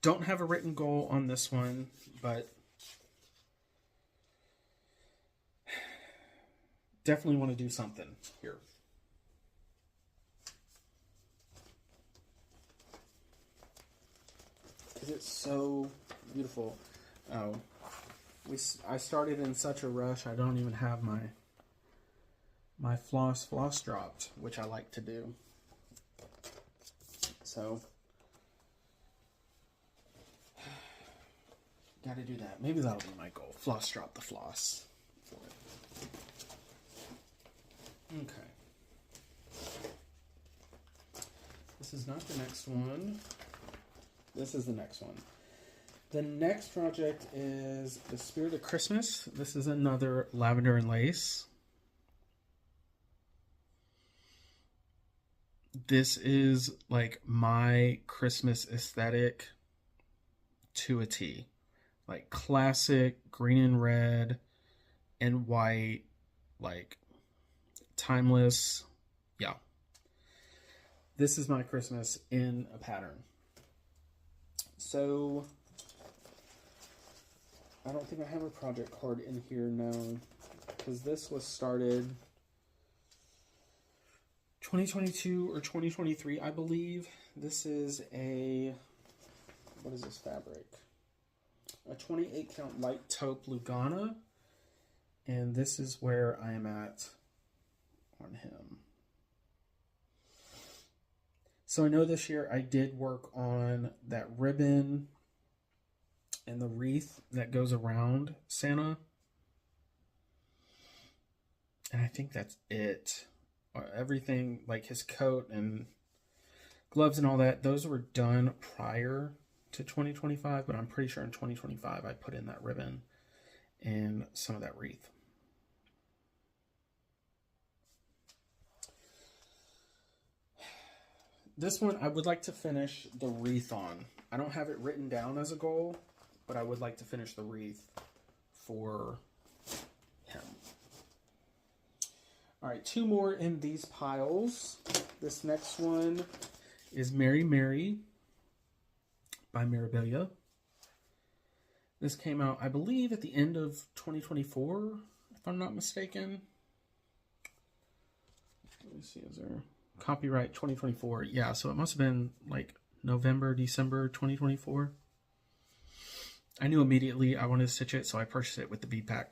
Speaker 1: don't have a written goal on this one, but definitely want to do something here. Because it's so beautiful. Oh, I started in such a rush, I don't even have my floss dropped, which I like to do. So, got to do that. Maybe that'll be my goal. Floss drop the floss for it. Okay. This is not the next one. This is the next one. The next project is The Spirit of Christmas. This is another Lavender and Lace. This is like my Christmas aesthetic to a T. Like classic green and red and white, like timeless. Yeah. This is my Christmas in a pattern. So, I don't think I have a project card in here, no, because this was started 2022 or 2023, I believe. This is a, what is this fabric? A 28 count light taupe Lugana, and this is where I am at on him. So I know this year I did work on that ribbon and the wreath that goes around Santa, and I think that's it. Everything, like his coat and gloves and all that, those were done prior to 2025, but I'm pretty sure in 2025 I put in that ribbon and some of that wreath. This one I would like to finish the wreath on. I don't have it written down as a goal, but I would like to finish the wreath for him. All right, two more in these piles. This next one is Mary Mary by Mirabilia. This came out, I believe, at the end of 2024, if I'm not mistaken. Let me see, is there copyright 2024? Yeah, so it must have been like November, December 2024. I knew immediately I wanted to stitch it, so I purchased it with the bead pack.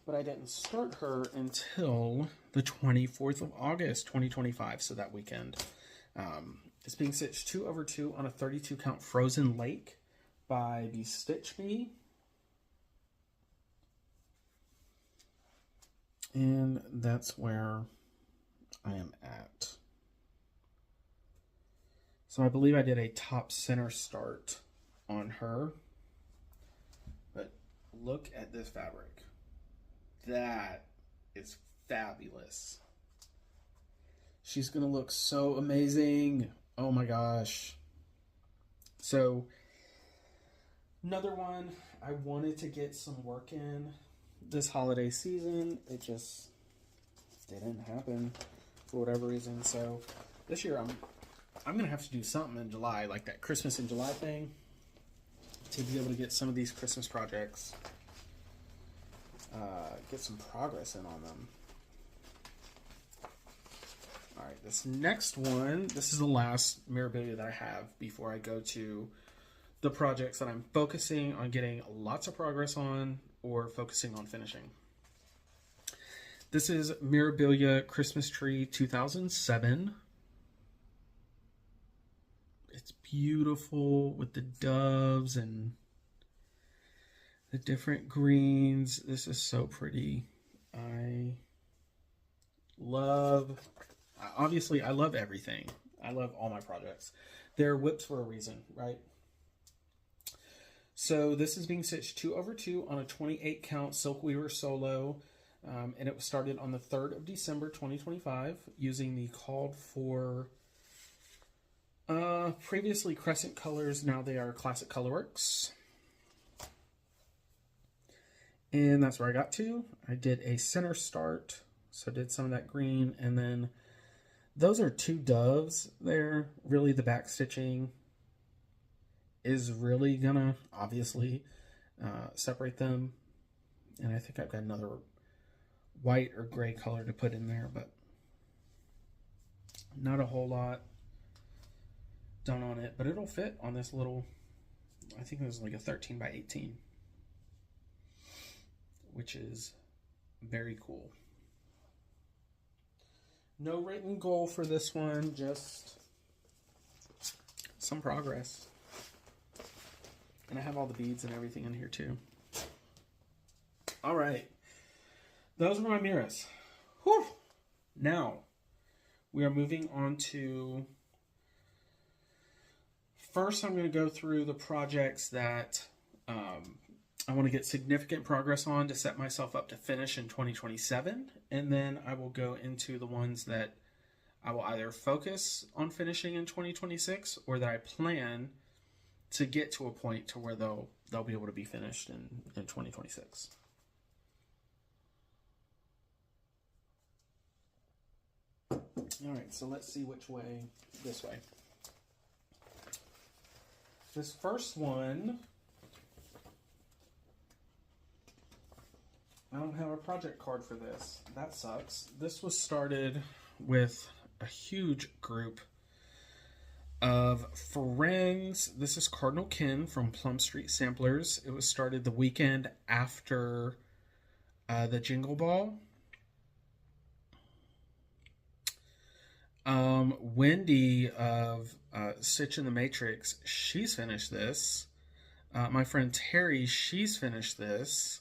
Speaker 1: But I didn't start her until the 24th of August, 2025, so that weekend. It's being stitched 2/2 on a 32 count Frozen Lake by Bestitch Me. And that's where I am at. So I believe I did a top center start on her. But look at this fabric. That is fabulous. She's going to look so amazing. Oh my gosh. So, another one, I wanted to get some work in this holiday season. It just didn't happen for whatever reason. So, this year I'm going to have to do something in July, like that Christmas in July thing, to be able to get some of these Christmas projects, get some progress in on them. Alright, this next one, this is the last memorabilia that I have before I go to the projects that I'm focusing on getting lots of progress on or focusing on finishing. This is Memorabilia Christmas Tree 2007. It's beautiful with the doves and the different greens. This is so pretty. Obviously, I love everything. I love all my projects. They're WIPs for a reason, right? So this is being stitched 2/2 on a 28 count silk weaver solo. And it was started on the 3rd of December, 2025, using the called for previously Crescent colors. Now they are Classic Colorworks. And that's where I got to. I did a center start. So I did some of that green, and then those are 2 doves there. Really, the back stitching is really gonna obviously separate them. And I think I've got another white or gray color to put in there, but not a whole lot done on it. But it'll fit on this little, I think it was like a 13 by 18, which is very cool. No written goal for this one, just some progress. And I have all the beads and everything in here too. All right. Those were my mirrors. Whew. Now, we are moving on to... First, I'm going to go through the projects that I want to get significant progress on to set myself up to finish in 2027. And then I will go into the ones that I will either focus on finishing in 2026 or that I plan to get to a point to where they'll be able to be finished in 2026. All right, so let's see which way. This way. This first one, I don't have a project card for this. That sucks. This was started with a huge group of friends. This is Cardinal Ken from Plum Street Samplers. It was started the weekend after the Jingle Ball. Wendy of Stitch in the Matrix, she's finished this. My friend Terry, she's finished this.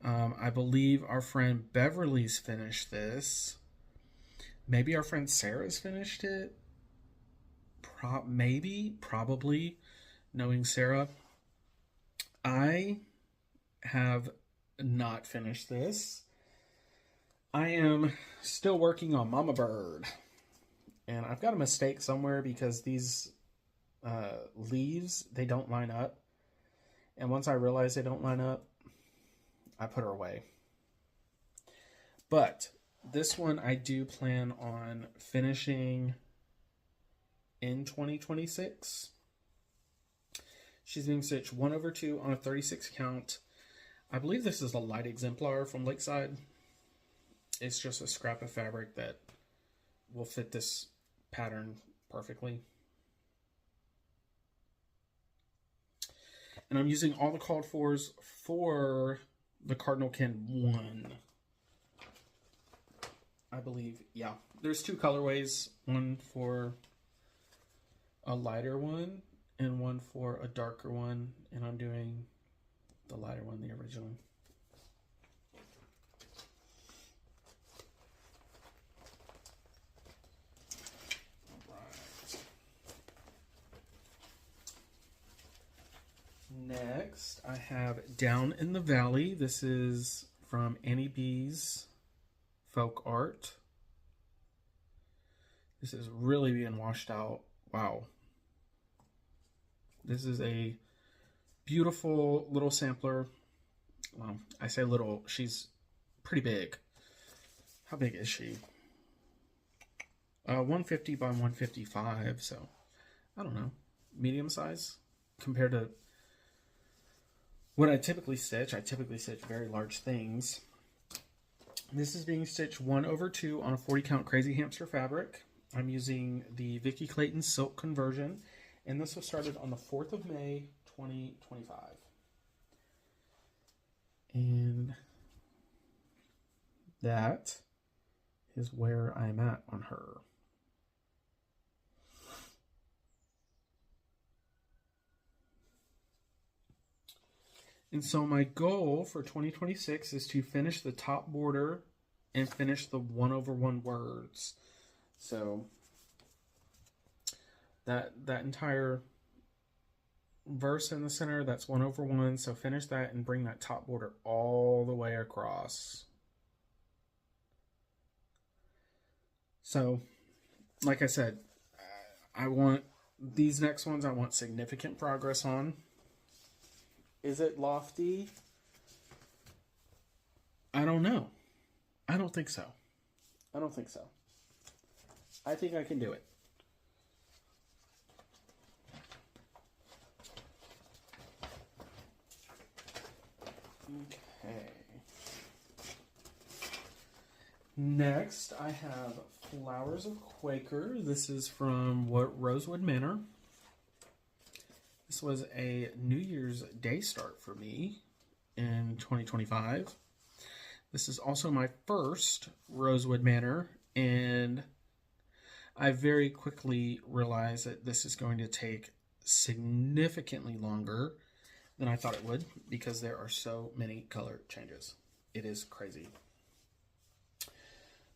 Speaker 1: I believe our friend Beverly's finished this. Maybe our friend Sarah's finished it. Probably, knowing Sarah. I have not finished this. I am still working on Mama Bird. And I've got a mistake somewhere because these leaves, they don't line up. And once I realize they don't line up, I put her away. But this one I do plan on finishing in 2026. She's being stitched 1/2 on a 36 count. I believe this is a light exemplar from Lakeside. It's just a scrap of fabric that will fit this pattern perfectly. And I'm using all the called fors for the Cardinal Ken 1. I believe, yeah. There's 2 colorways, one for a lighter one and one for a darker one. And I'm doing the lighter one, the original. Next, I have Down in the Valley. This is from Annie B's folk art. This is really being washed out. Wow. This is a beautiful little sampler. Well, I say little, she's pretty big. How big is she? 150 by 155, so I don't know, medium size compared to what I typically stitch. I typically stitch very large things. This is being stitched 1/2 on a 40 count Crazy Hamster fabric. I'm using the Vicky Clayton silk conversion, and this was started on the 4th of May 2025. And that is where I'm at on her. And so my goal for 2026 is to finish the top border and finish the 1/1 words. So that entire verse in the center, that's 1/1. So finish that and bring that top border all the way across. So, like I said, I want these next ones, I want significant progress on. Is it lofty? I don't know. I don't think so. I don't think so. I think I can do it. Okay. Next, I have Flowers of Quaker. This is from Rosewood Manor. This was a New Year's Day start for me in 2025. This is also my first Rosewood Manor, and I very quickly realized that this is going to take significantly longer than I thought it would because there are so many color changes. It is crazy.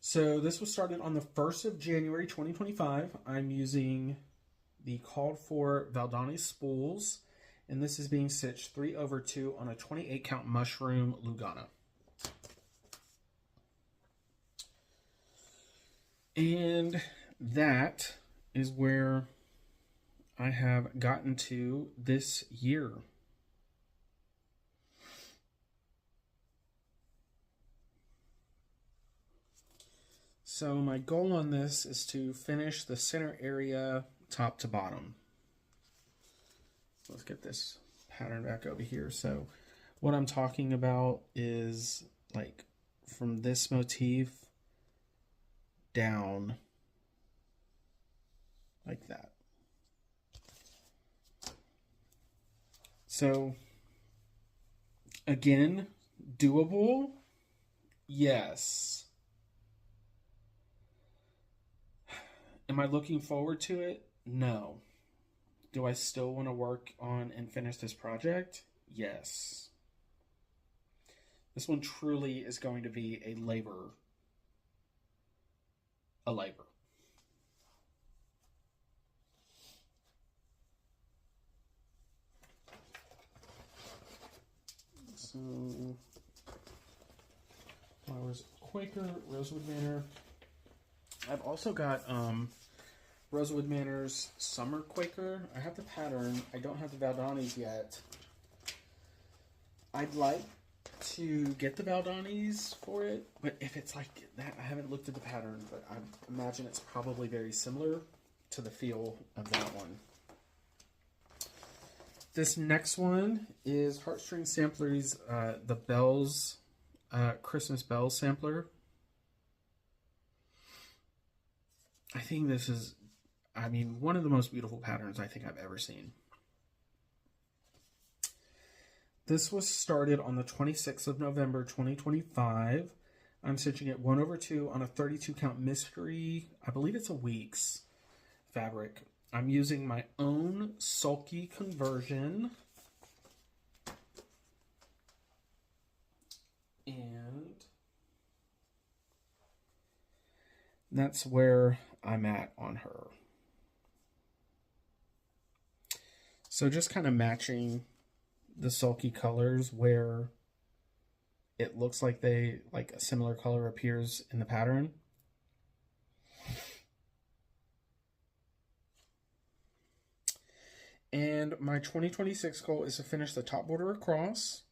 Speaker 1: So this was started on the 1st of January 2025. I'm using the called for Valdani spools, and this is being stitched 3/2 on a 28 count mushroom Lugana. And that is where I have gotten to this year. So my goal on this is to finish the center area top to bottom. Let's get this pattern back over here. So what I'm talking about is like from this motif down like that. So again, doable? Yes. Am I looking forward to it? No. Do I still want to work on and finish this project? Yes. This one truly is going to be a labor. A labor. So, Flowers of Quaker, Rosewood Manor. I've also got Rosewood Manor's Summer Quaker. I have the pattern. I don't have the Valdanis yet. I'd like to get the Valdanis for it, but if it's like that, I haven't looked at the pattern, but I imagine it's probably very similar to the feel of that one. This next one is Heartstring Samplers, the Bells, Christmas Bells Sampler. I think this is, I mean, one of the most beautiful patterns I think I've ever seen. This was started on the 26th of November, 2025. I'm stitching it 1/2 on a 32 count mystery. I believe it's a week's fabric. I'm using my own sulky conversion. And that's where I'm at on her. So just kind of matching the sulky colors where it looks like a similar color appears in the pattern. And my 2026 goal is to finish the top border across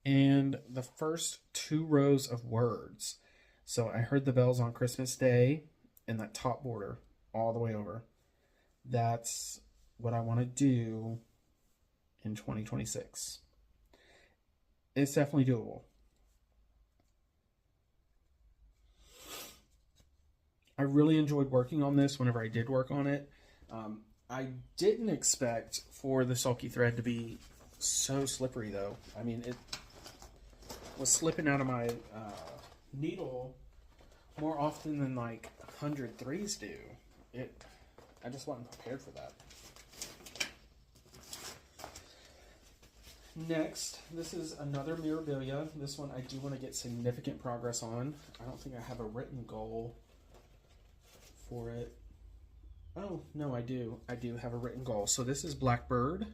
Speaker 1: and the first 2 rows of words. So I heard the bells on Christmas Day and that top border all the way over. That's what I want to do in 2026. It's definitely doable. I really enjoyed working on this whenever I did work on it. I didn't expect for the sulky thread to be so slippery, though. I mean, it was slipping out of my needle more often than like 100 threes do. I just wasn't prepared for that. Next, this is another Mirabilia. This one I do want to get significant progress on. I don't think I have a written goal for it. Oh, no, I do. I do have a written goal. So this is Blackbird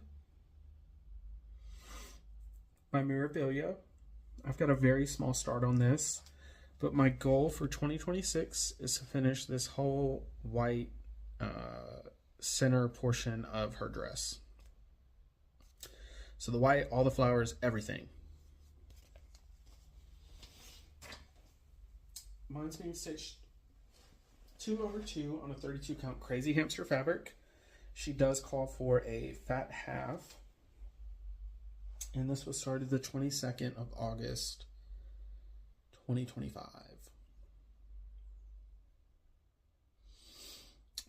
Speaker 1: by Mirabilia. I've got a very small start on this, but my goal for 2026 is to finish this whole white center portion of her dress. So the white, all the flowers, everything. Mine's being stitched 2/2 on a 32 count crazy hamster fabric. She does call for a fat half. And this was started the 22nd of August, 2025.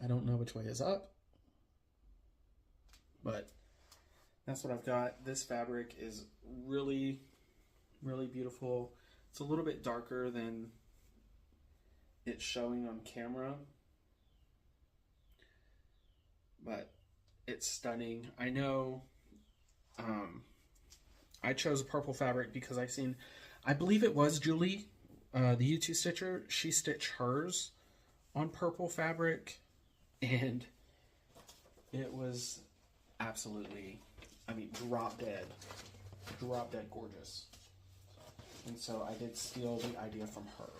Speaker 1: I don't know which way is up, but that's what I've got. This fabric is really, really beautiful. It's a little bit darker than it's showing on camera, but it's stunning. I know I chose a purple fabric because I believe it was Julie, the YouTube stitcher. She stitched hers on purple fabric, and it was absolutely, I mean, drop dead gorgeous. And so I did steal the idea from her.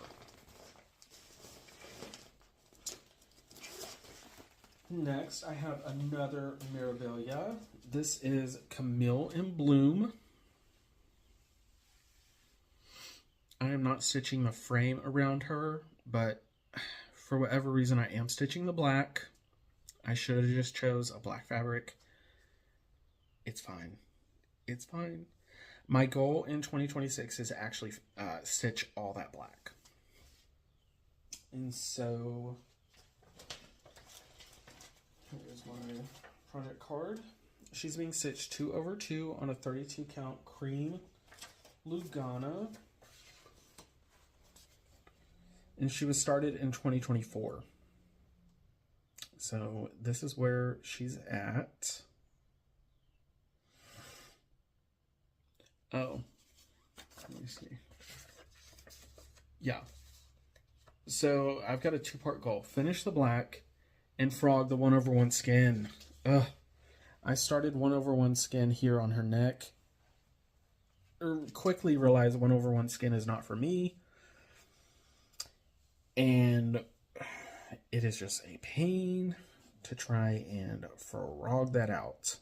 Speaker 1: Next, I have another Mirabilia. This is Camille in Bloom. I am not stitching the frame around her, but for whatever reason I am stitching the black. I should have just chose a black fabric. It's fine. It's fine. My goal in 2026 is to actually stitch all that black. And so here's my project card. She's being stitched 2/2 on a 32 count cream Lugana. And she was started in 2024. So this is where she's at. Oh, let me see. Yeah. So I've got a 2-part goal. Finish the black and frog the 1/1 skin. Ugh. I started 1/1 skin here on her neck. Quickly realized 1/1 skin is not for me. And it is just a pain to try and frog that out.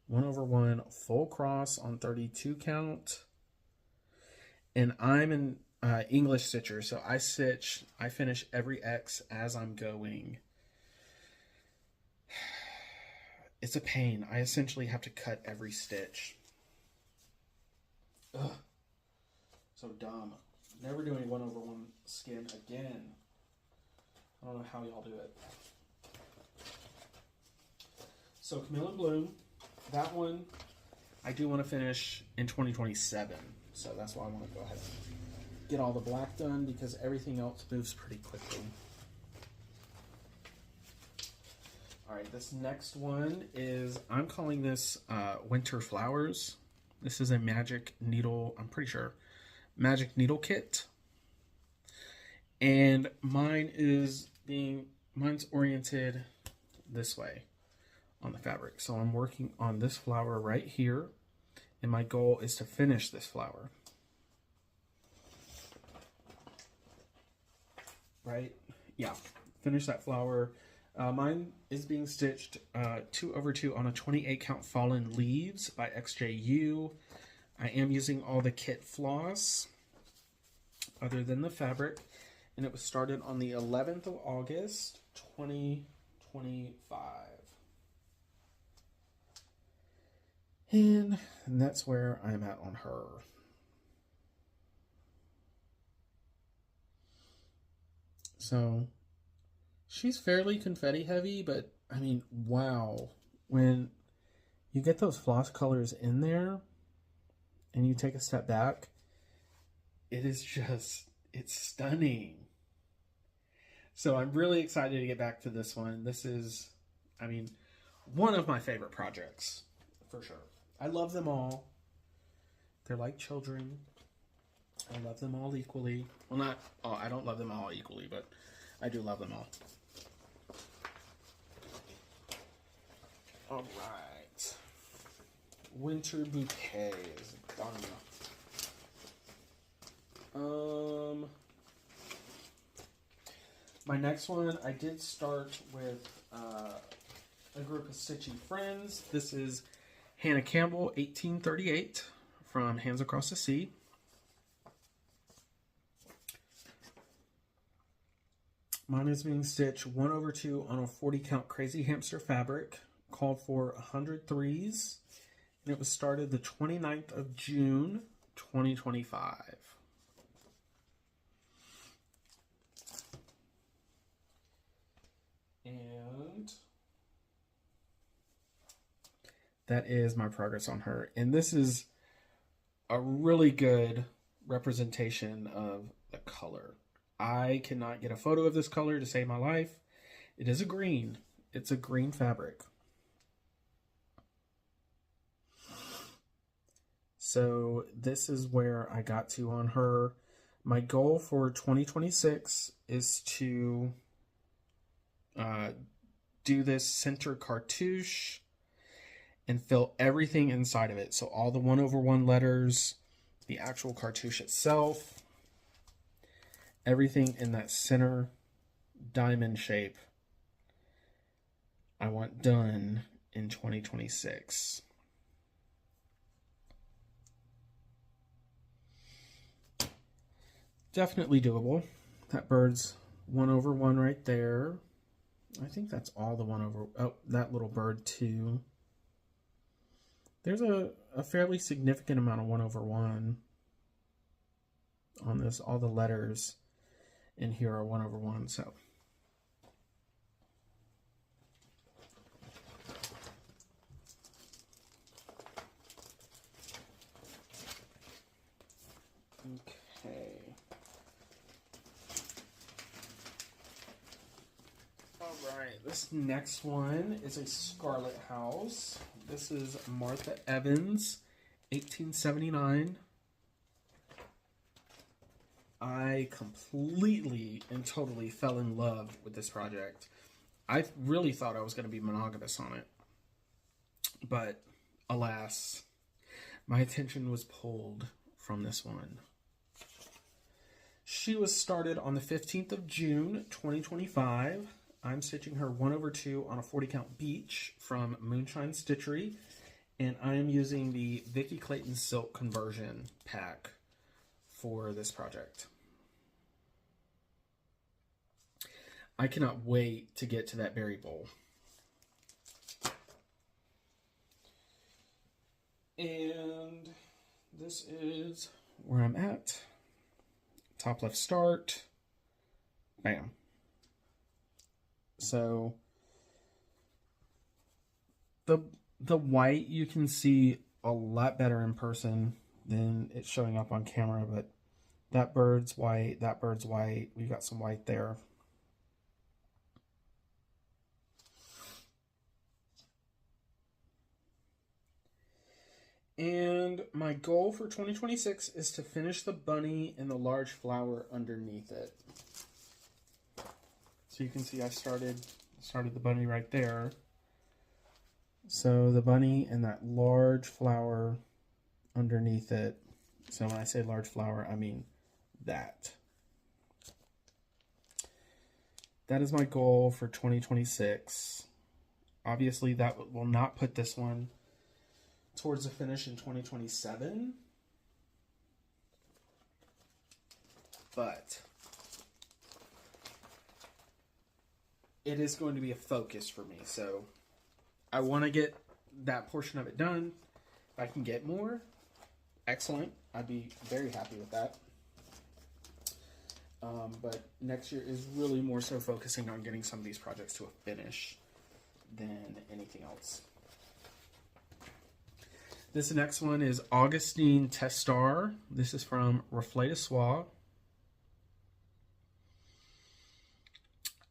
Speaker 1: 1/1 full cross on 32 count. And I'm an English stitcher, so I finish every X as I'm going. It's a pain. I essentially have to cut every stitch. Ugh. So dumb. Never doing 1/1 skin again. I don't know how y'all do it. So Camille in Bloom, that one I do want to finish in 2027. So that's why I want to go ahead and get all the black done, because everything else moves pretty quickly. Alright, this next one is, I'm calling this Winter Flowers. This is a magic needle, I'm pretty sure, magic needle kit. And mine's oriented this way on the fabric. So I'm working on this flower right here, and my goal is to finish this flower. right? Yeah, finish that flower. Mine is being stitched 2/2 on a 28 count Fallen Leaves by XJU. I am using all the kit floss other than the fabric, and it was started on the 11th of August 2025. And that's where I'm at on her. So she's fairly confetti heavy, but I mean, wow. When you get those floss colors in there and you take a step back, it is just, it's stunning. So I'm really excited to get back to this one. This is, I mean, one of my favorite projects, for sure. I love them all. They're like children. I love them all equally. Well, not, oh, I don't love them all equally, but I do love them all. All right. Winter Bouquet is done. My next one, I did start with a group of stitchy friends. This is Hannah Campbell, 1838, from Hands Across the Sea. Mine is being stitched 1/2 on a 40 count Crazy Hamster fabric, called for 100 threes, and it was started the 29th of June, 2025. And that is my progress on her. And this is a really good representation of the color. I cannot get a photo of this color to save my life. It is a green. It's a green fabric. So this is where I got to on her. My goal for 2026 is to do this center cartouche and fill everything inside of it. So all the 1/1 letters, the actual cartouche itself, everything in that center diamond shape I want done in 2026. Definitely doable. That bird's 1/1 right there. I think that's all the 1/, oh, that little bird too. There's a fairly significant amount of 1/1 on this. All the letters in here are 1/1, so. Okay. Alright, this next one is a Scarlet House. This is Martha Evans, 1879. I completely and totally fell in love with this project. I really thought I was going to be monogamous on it. But, alas, my attention was pulled from this one. She was started on the 15th of June, 2025. I'm stitching her 1/2 on a 40 count Beach from Moonshine Stitchery. And I am using the Vicki Clayton Silk Conversion pack for this project. I cannot wait to get to that berry bowl. And this is where I'm at. Top left start. Bam. So the white you can see a lot better in person than it's showing up on camera, but that bird's white, that bird's white. We've got some white there. And my goal for 2026 is to finish the bunny and the large flower underneath it. So you can see I started the bunny right there. So the bunny and that large flower underneath it. So when I say large flower, I mean that. that is my goal for 2026. Obviously, that will not put this one towards a finish in 2027. But it is going to be a focus for me. So I want to get that portion of it done. If I can get more, excellent. I'd be very happy with that. But next year is really more so focusing on getting some of these projects to a finish than anything else. This next one is Augustine Testar. This is from Reflet de Soie.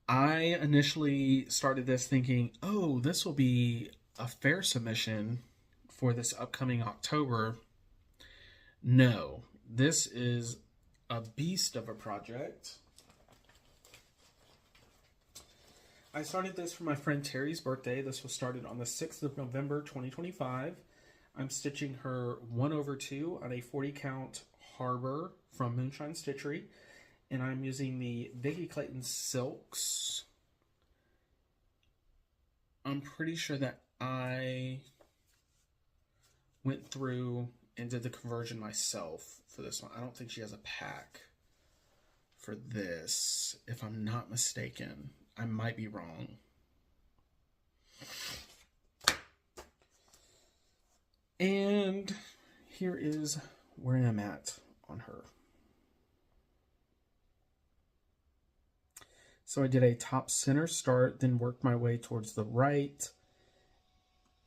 Speaker 1: I initially started this thinking, oh, this will be a fair submission for this upcoming October. No, this is a beast of a project. I started this for my friend Terry's birthday. This was started on the 6th of November, 2025. I'm stitching her 1/2 on a 40 count Harbor from Moonshine Stitchery. And I'm using the Vicki Clayton Silks. I'm pretty sure that I went through and did the conversion myself for this one. I don't think she has a pack for this, if I'm not mistaken. I might be wrong. And here is where I'm at on her. So I did a top center start, then worked my way towards the right,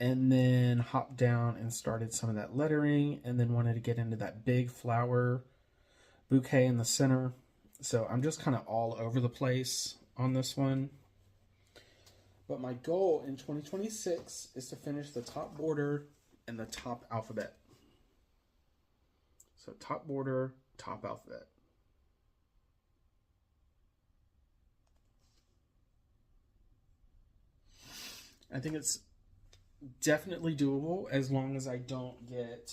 Speaker 1: and then hopped down and started some of that lettering, and then wanted to get into that big flower bouquet in the center. So I'm just kind of all over the place on this one. But my goal in 2026 is to finish the top border and the top alphabet. So top border, top alphabet. I think it's definitely doable as long as I don't get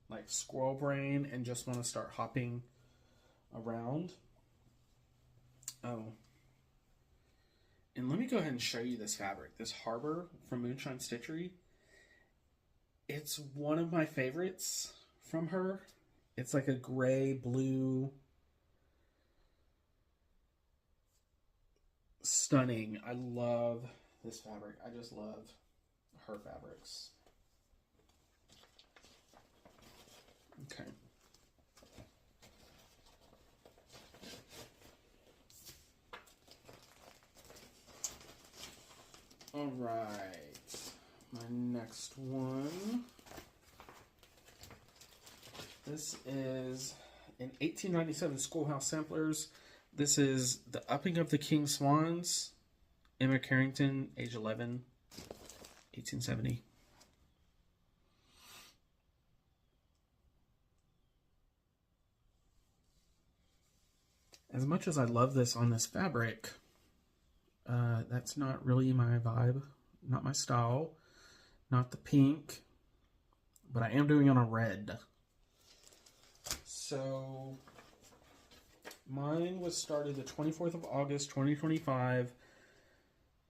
Speaker 1: like squirrel brain and just want to start hopping around. Oh. And let me go ahead and show you this fabric. This Harbor from Moonshine Stitchery. It's one of my favorites from her. It's like a gray, blue. Stunning. I love this fabric. I just love her fabrics. Okay. All right. My next one. This is in 1897 Schoolhouse Samplers. This is The Upping of the King Swans. Emma Congdon, age 11, 1870. As much as I love this on this fabric, that's not really my vibe, not my style, not the pink, but I am doing it on a red. So mine was started the 24th of August, 2025.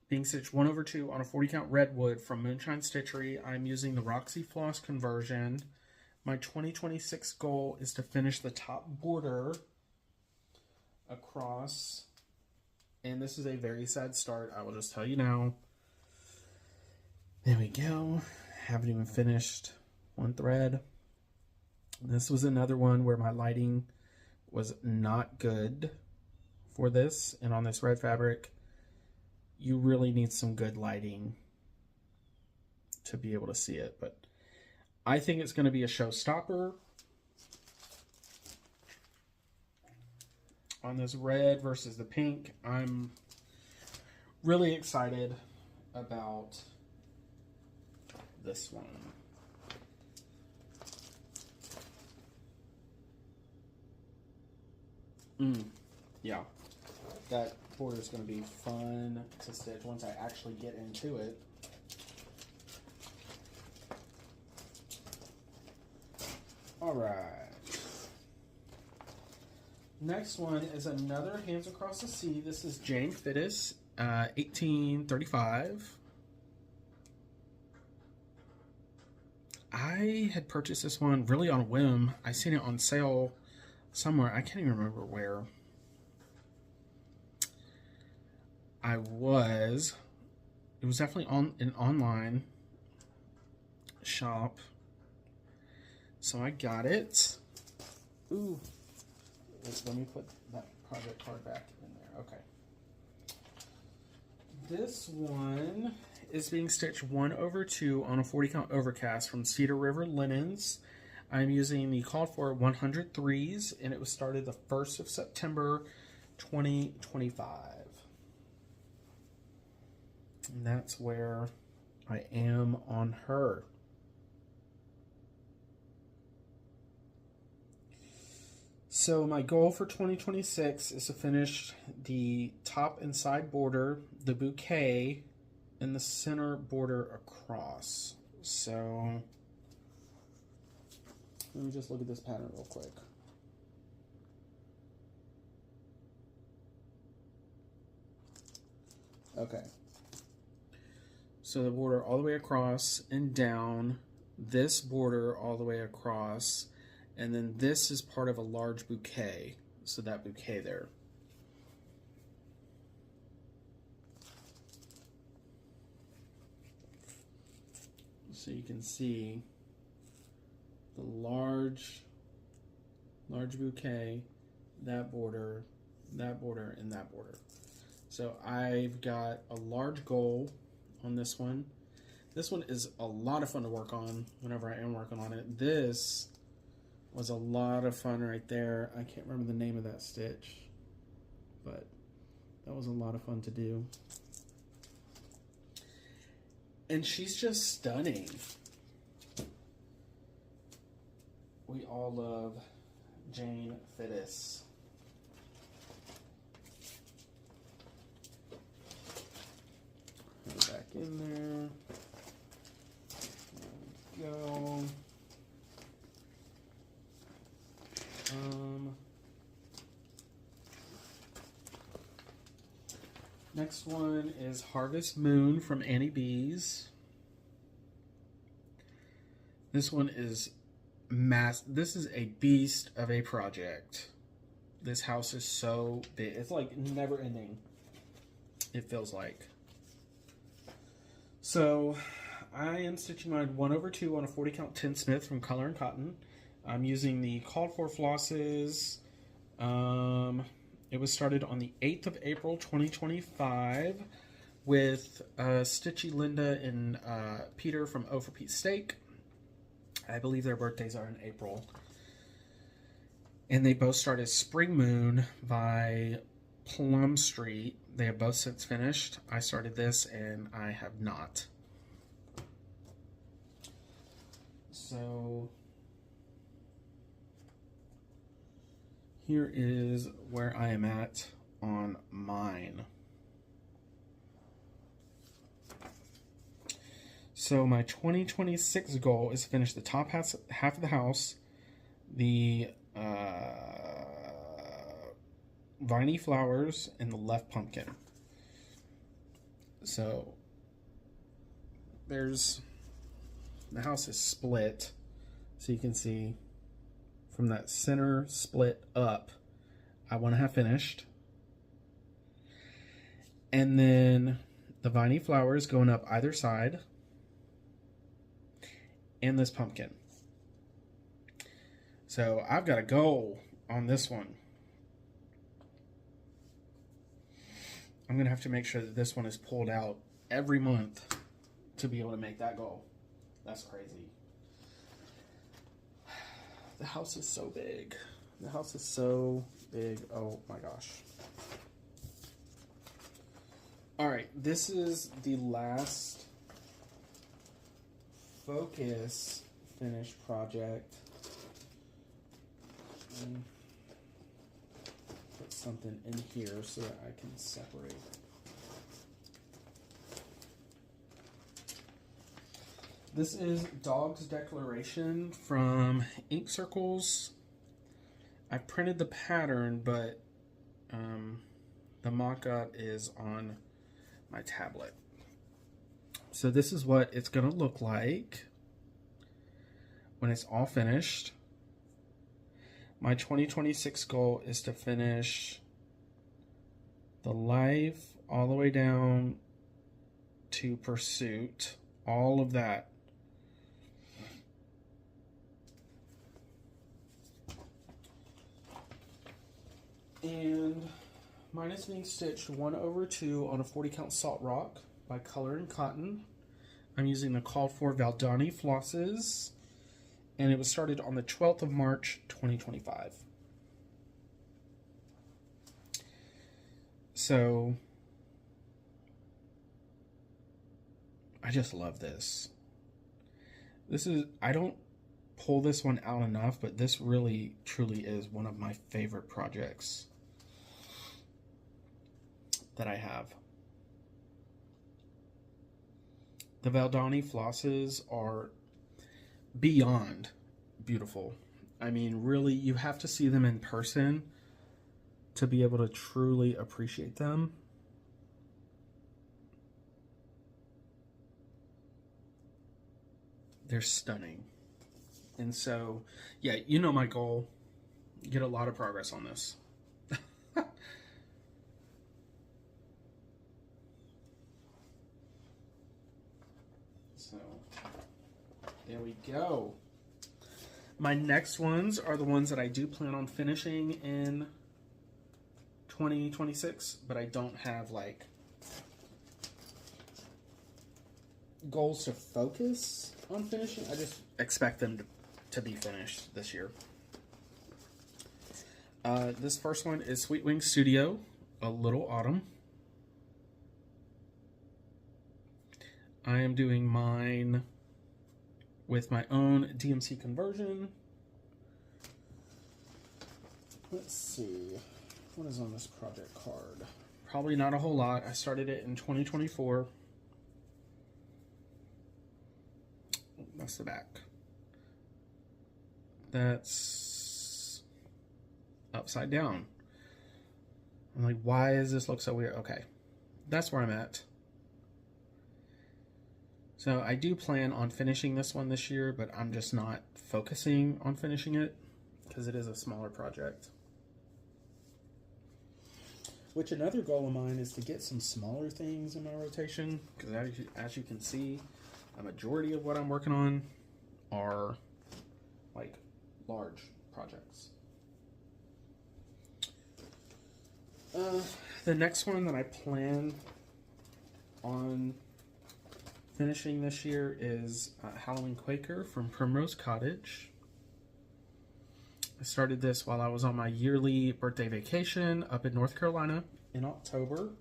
Speaker 1: Being stitched 1/2 on a 40 count redwood from Moonshine Stitchery. I'm using the Roxy Floss conversion. My 2026 goal is to finish the top border across. And this is a very sad start. I will just tell you now. There we go. Haven't even finished one thread. This was another one where my lighting was not good for this. And on this red fabric, you really need some good lighting to be able to see it. But I think it's going to be a showstopper on this red versus the pink. I'm really excited about this one. Yeah, that border is going to be fun to stitch once I actually get into it. All right. Next one is another Hands Across the Sea. This is Jane Fittis, 1835. I had purchased this one really on a whim. I seen it on sale somewhere. I can't even remember where. It was definitely on an online shop. So I got it. Ooh. Let me put that project card back in there. Okay. This one is being stitched 1/2 on a 40 count overcast from Cedar River Linens. I'm using the called for 103s, and it was started the 1st of September 2025. And that's where I am on her. So my goal for 2026 is to finish the top and side border, the bouquet, and the center border across. So let me just look at this pattern real quick. Okay. So the border all the way across and down, this border all the way across, and then this is part of a large bouquet. So that bouquet there. So you can see the large bouquet, that border, and that border. So I've got a large goal on this one. This one is a lot of fun to work on whenever I am working on it. This was a lot of fun right there. I can't remember the name of that stitch, but that was a lot of fun to do. And she's just stunning. We all love Jane Fittis. Put it back in there. There we go. Next one is Harvest Moon from Annie B's. This one is this is a beast of a project. This house is so big. It's like never ending. It feels like. So I am stitching my 1/2 on a 40 count 10 Smith from Color and Cotton. I'm using the called for flosses. It was started on the 8th of April 2025 with Stitchy Linda and Peter from O for Pete Steak. I believe their birthdays are in April. And they both started Spring Moon by Plum Street. They have both since finished. I started this and I have not. So here is where I am at on mine. So my 2026 goal is to finish the top half of the house, the viney flowers, and the left pumpkin. So the house is split, so you can see from that center split up, I want to have finished. And then the viney flowers going up either side. And this pumpkin. So I've got a goal on this one. I'm going to have to make sure that this one is pulled out every month to be able to make that goal. That's crazy. The house is so big. The house is so big. Oh my gosh. Alright, this is the last focus finish project. Put something in here so that I can separate. This is Dog's Declaration from Ink Circles. I printed the pattern, but the mock-up is on my tablet. So this is what it's going to look like when it's all finished. My 2026 goal is to finish the life all the way down to pursuit, all of that. And mine is being stitched 1/2 on a 40 count salt rock by Color and Cotton. I'm using the called for Valentine flosses, and it was started on the 12th of March 2025. So I just love this. I don't pull this one out enough, but this really truly is one of my favorite projects that I have. The Valentine flosses are beyond beautiful. I mean, really, you have to see them in person to be able to truly appreciate them. They're stunning. And so, yeah, you know my goal. Get a lot of progress on this. So, there we go. My next ones are the ones that I do plan on finishing in 2026, but I don't have, like, goals to focus on finishing. I just expect them to be finished this year. This first one is Sweet Wing Studio, A Little Autumn. I am doing mine with my own DMC conversion. Let's see, what is on this project card? Probably not a whole lot. I started it in 2024. That's the back. That's upside down. I'm like, why does this look so weird? Okay, that's where I'm at. So I do plan on finishing this one this year, but I'm just not focusing on finishing it because it is a smaller project. Which another goal of mine is to get some smaller things in my rotation, because as you can see, a majority of what I'm working on are like large projects. The next one that I plan on finishing this year is Halloween Quaker from Primrose Cottage. I started this while I was on my yearly birthday vacation up in North Carolina in October.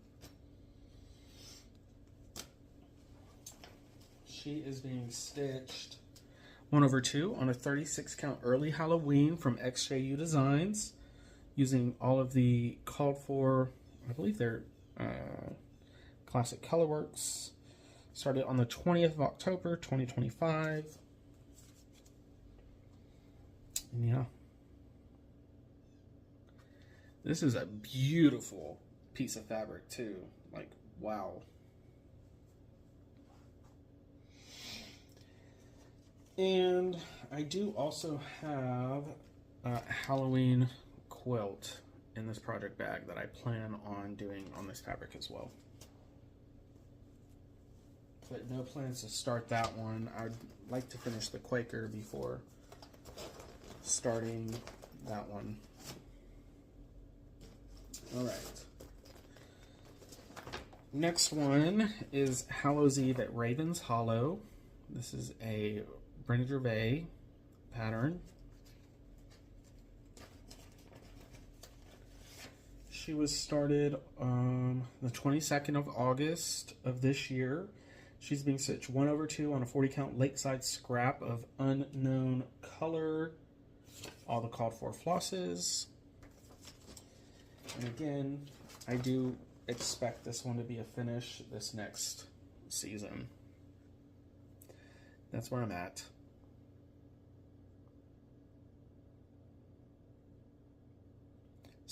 Speaker 1: She is being stitched 1/2 on a 36 count early Halloween from XJU Designs, using all of the called for, I believe they're classic colorworks. Started on the 20th of October 2025. And yeah, this is a beautiful piece of fabric too. Like, wow. And I do also have a Halloween quilt in this project bag that I plan on doing on this fabric as well. But no plans to start that one. I'd like to finish the Quaker before starting that one. All right. Next one is Hallows Eve at Raven's Hollow. This is a Brener Bay pattern. She was started the 22nd of August of this year. She's being stitched 1/2 on a 40 count lakeside scrap of unknown color. All the called for flosses. And again, I do expect this one to be a finish this next season. That's where I'm at.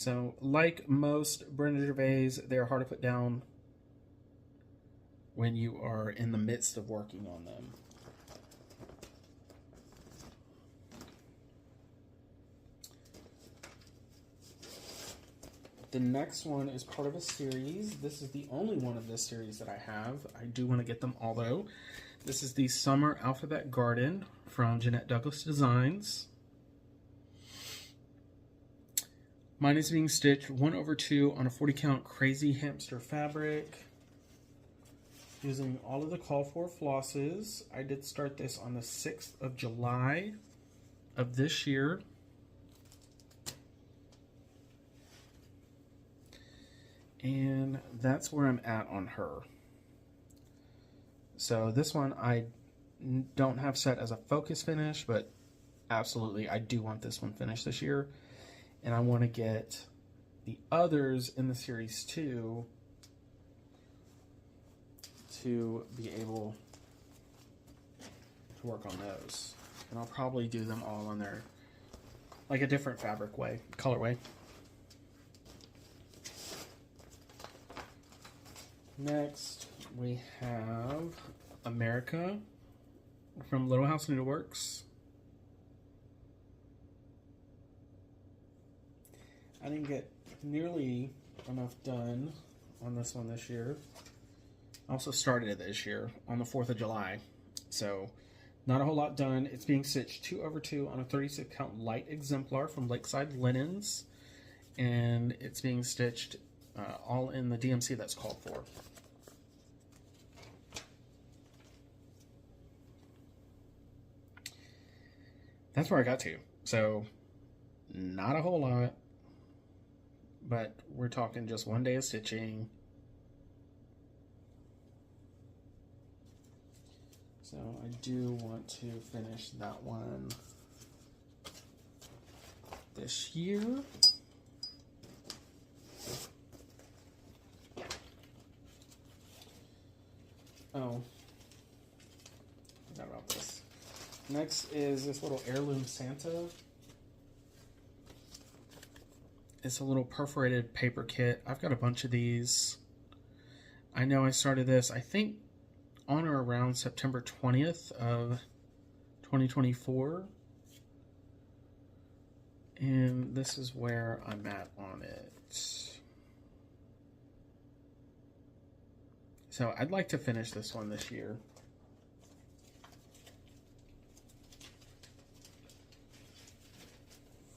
Speaker 1: So, like most Brener Bays, they're hard to put down when you are in the midst of working on them. The next one is part of a series. This is the only one of this series that I have. I do want to get them all, though. This is the Summer Alphabet Garden from Jeanette Douglas Designs. Mine is being stitched 1/2 on a 40 count crazy hamster fabric using all of the called for flosses. I did start this on the 6th of July of this year. And that's where I'm at on her. So this one I don't have set as a focus finish, but absolutely I do want this one finished this year. And I want to get the others in the series too to be able to work on those. And I'll probably do them all on their, like a different fabric way, colorway. Next, we have America from Little House Needleworks. I didn't get nearly enough done on this one this year. I also started it this year on the 4th of July. So, not a whole lot done. It's being stitched 2/2 on a 36 count light exemplar from Lakeside Linens. And it's being stitched all in the DMC that's called for. That's where I got to. So, not a whole lot. But we're talking just one day of stitching. So, I do want to finish that one this year. Oh, forgot about this. Next is this little heirloom Santa. It's a little perforated paper kit. I've got a bunch of these. I know I started this, I think, on or around September 20th of 2024. And this is where I'm at on it. So I'd like to finish this one this year.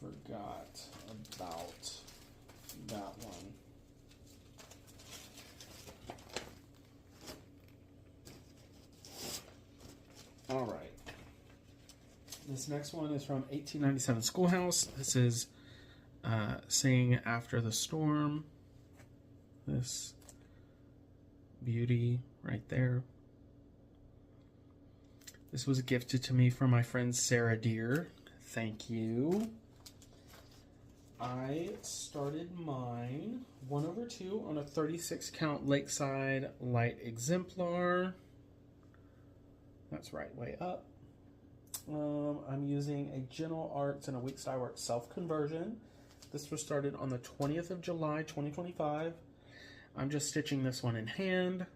Speaker 1: Forgot about that one. All right. This next one is from 1897 Schoolhouse. This is Sing After the Storm. This beauty right there. This was gifted to me from my friend Sarah Deer. Thank you. I started mine 1/2 on a 36 count Lakeside light exemplar. That's right way up. I'm using a Gentle Arts and a Weeks Dye Works self-conversion. This was started on the 20th of July, 2025. I'm just stitching this one in hand.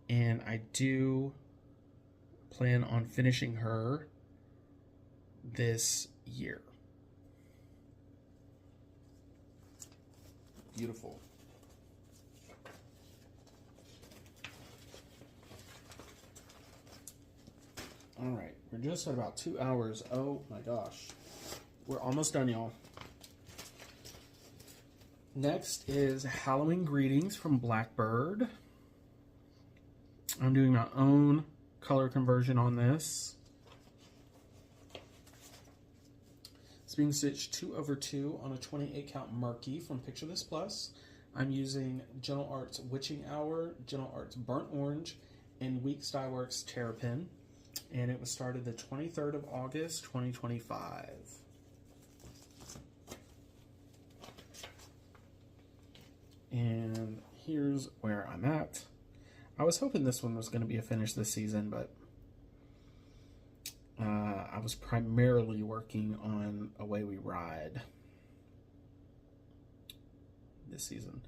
Speaker 1: And I do plan on finishing her this year. Beautiful. All right, we're just at about 2 hours. Oh my gosh. We're almost done, y'all. Next is Halloween Greetings from Blackbird. I'm doing my own color conversion on this. It's being stitched 2/2 on a 28 count Murky from Picture This Plus. I'm using Gentle Arts Witching Hour, Gentle Arts Burnt Orange, and Weeks Dye Works Terrapin. And it was started the 23rd of August, 2025. And here's where I'm at. I was hoping this one was going to be a finish this season, but I was primarily working on Away We Ride. this season.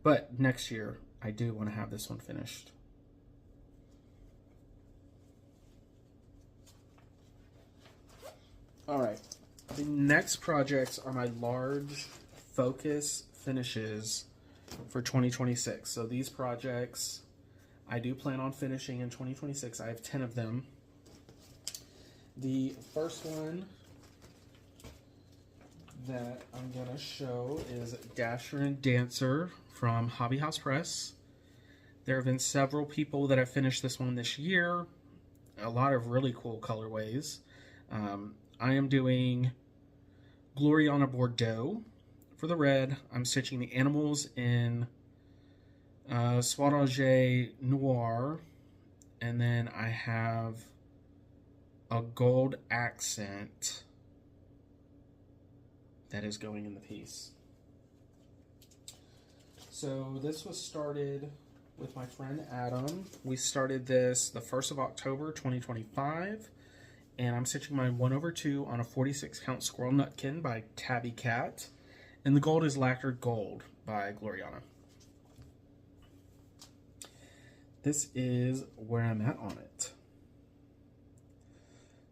Speaker 1: But next year, I do want to have this one finished. All right, the next projects are my large focus finishes for 2026. So these projects I do plan on finishing in 2026. I have 10 of them. The first one that I'm going to show is Dasher and Dancer from Hobby House Press. There have been several people that have finished this one this year. A lot of really cool colorways. I am doing Gloriana Bordeaux for the red. I'm stitching the animals in Swarovski Noir. And then I have a gold accent that is going in the piece. So this was started with my friend Adam. We started this the 1st of October 2025, and I'm stitching my 1/2 on a 46 count Squirrel Nutkin by Tabby Cat, and the gold is Lacquered Gold by Gloriana. This is where I'm at on it.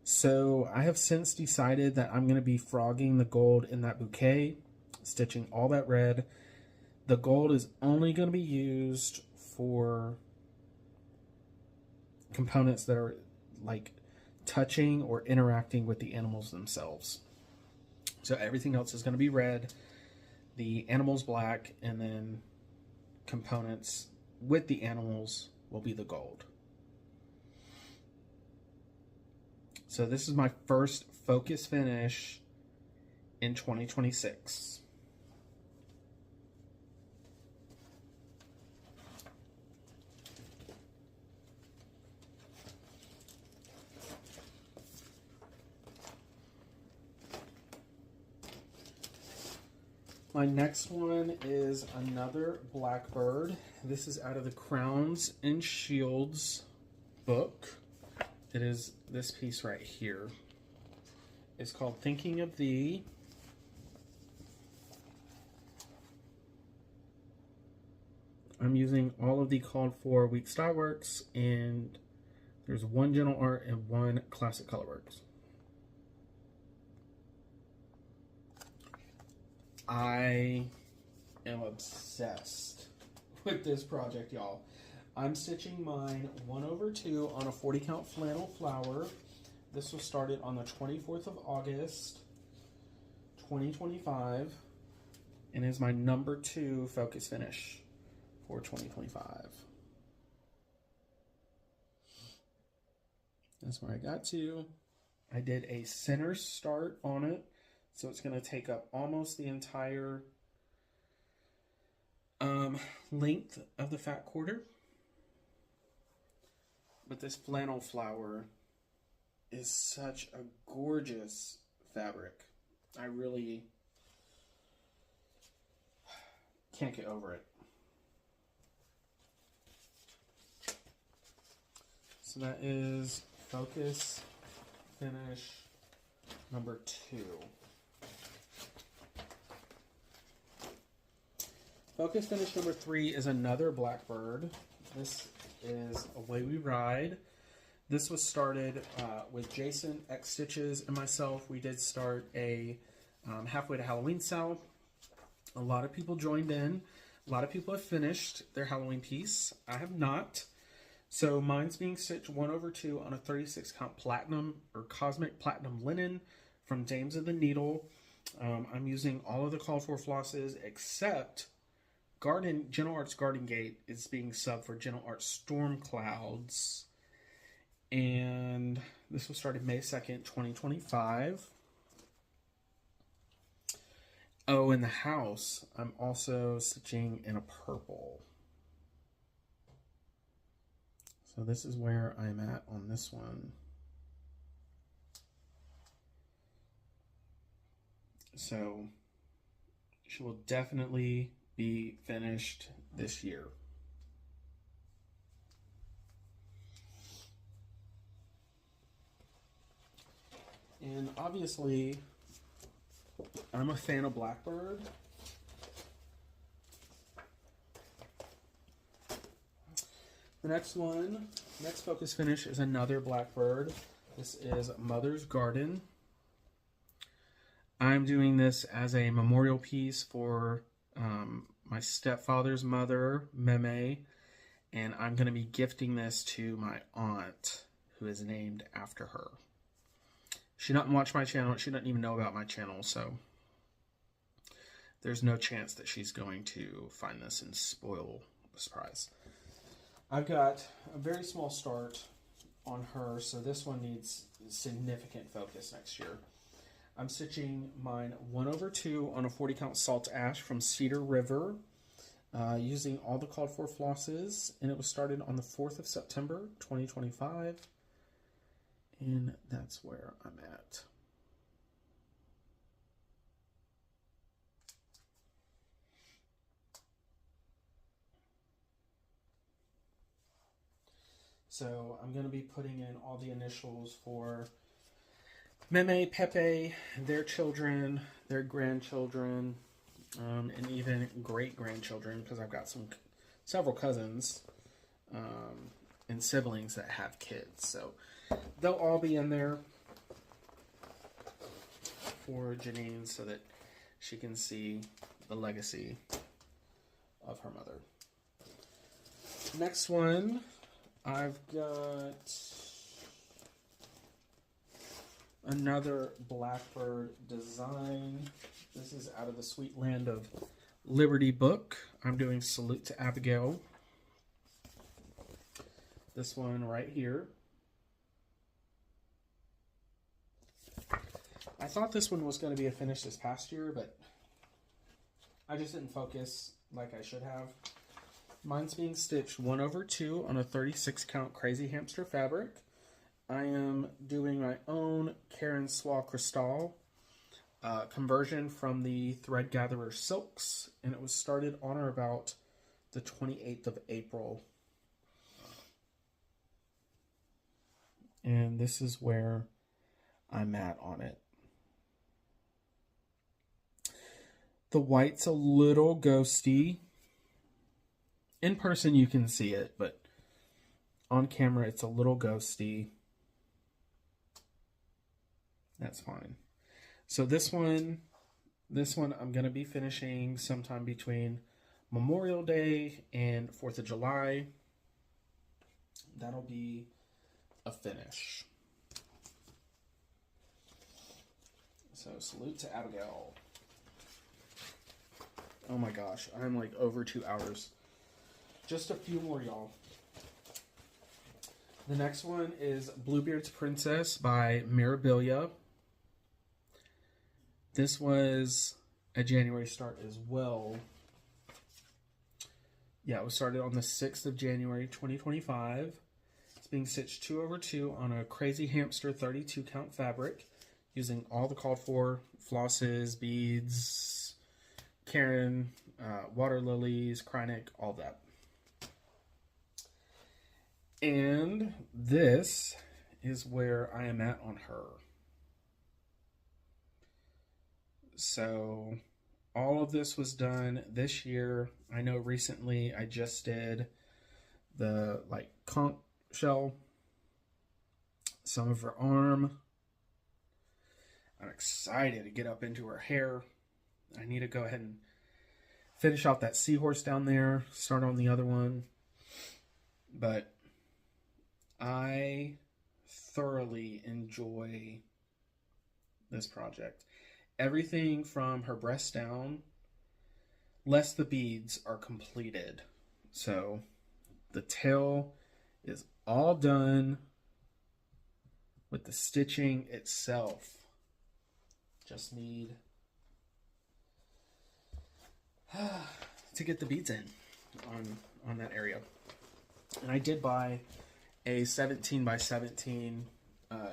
Speaker 1: So I have since decided that I'm going to be frogging the gold in that bouquet, stitching all that red. The gold is only going to be used for components that are like touching or interacting with the animals themselves. So everything else is going to be red, the animals black, and then components with the animals will be the gold. So this is my first focus finish in 2026. My next one is another Blackbird. This is out of the Crowns and Shields book. It is this piece right here. It's called Thinking of Thee. I'm using all of the called for Week Style Works, and there's one Gentle Art and one Classic Colorworks. I am obsessed with this project, y'all. I'm stitching mine 1/2 on a 40 count flannel flower. This was started on the 24th of August, 2025, and is my number 2 focus finish for 2025. That's where I got to. I did a center start on it, so it's going to take up almost the entire length of the fat quarter. But this flannel flower is such a gorgeous fabric. I really can't get over it. So that is focus finish number 2. Focus finish number 3 is another Blackbird. This is Away We Ride. This was started with Jason, X Stitches, and myself. We did start a halfway to Halloween sale. A lot of people joined in. A lot of people have finished their Halloween piece. I have not. So mine's being stitched 1/2 on a 36 count platinum or cosmic platinum linen from Dames of the Needle. I'm using all of the called for flosses except Gentle Arts Garden Gate is being subbed for Gentle Arts Storm Clouds. And this was started May 2nd, 2025. Oh, in the house, I'm also stitching in a purple. So this is where I'm at on this one. So she will definitely be finished this year. And obviously, I'm a fan of Blackbird. The next one, next focus finish is another Blackbird. This is Mother's Garden. I'm doing this as a memorial piece for my stepfather's mother, Meme, and I'm going to be gifting this to my aunt, who is named after her. She doesn't watch my channel. She doesn't even know about my channel, so there's no chance that she's going to find this and spoil the surprise. I've got a very small start on her, so this one needs significant focus next year. I'm stitching mine 1/2 on a 40 count salt ash from Cedar River, using all the called for flosses, and it was started on the 4th of September 2025, and that's where I'm at. So I'm going to be putting in all the initials for Meme, Pepe, their children, their grandchildren, and even great-grandchildren, because I've got several cousins and siblings that have kids. So they'll all be in there for Janine so that she can see the legacy of her mother. Next one, I've got another Blackbird design. This is out of the sweet land of Liberty book. I'm doing Salute to Abigail. This one right here. I thought this one was going to be a finish this past year, but I just didn't focus like I should have. Mine's being stitched 1/2 on a 36 count Crazy Hamster fabric. I am doing my own Karen Slaw Crystal conversion from the Thread Gatherer Silks, and it was started on or about the 28th of April. And this is where I'm at on it. The white's a little ghosty. In person you can see it, but on camera it's a little ghosty. That's fine. So this one I'm going to be finishing sometime between Memorial Day and 4th of July. That'll be a finish. So salute to Abigail. Oh my gosh, I'm like over 2 hours. Just a few more, y'all. The next one is Bluebeard's Princess by Mirabilia. This was a January start as well. Yeah, it was started on the 6th of January, 2025. It's being stitched 2/2 on a Crazy Hamster 32 count fabric, using all the called for flosses, beads, Karen, water lilies, Krynic, all that. And this is where I am at on her. So all of this was done this year. I know recently I just did the conch shell, some of her arm. I'm excited to get up into her hair. I need to go ahead and finish off that seahorse down there, start on the other one. But I thoroughly enjoy this project. Everything from her breast down, less the beads, are completed. So the tail is all done with the stitching itself. Just need to get the beads in on that area. And I did buy a 17 by 17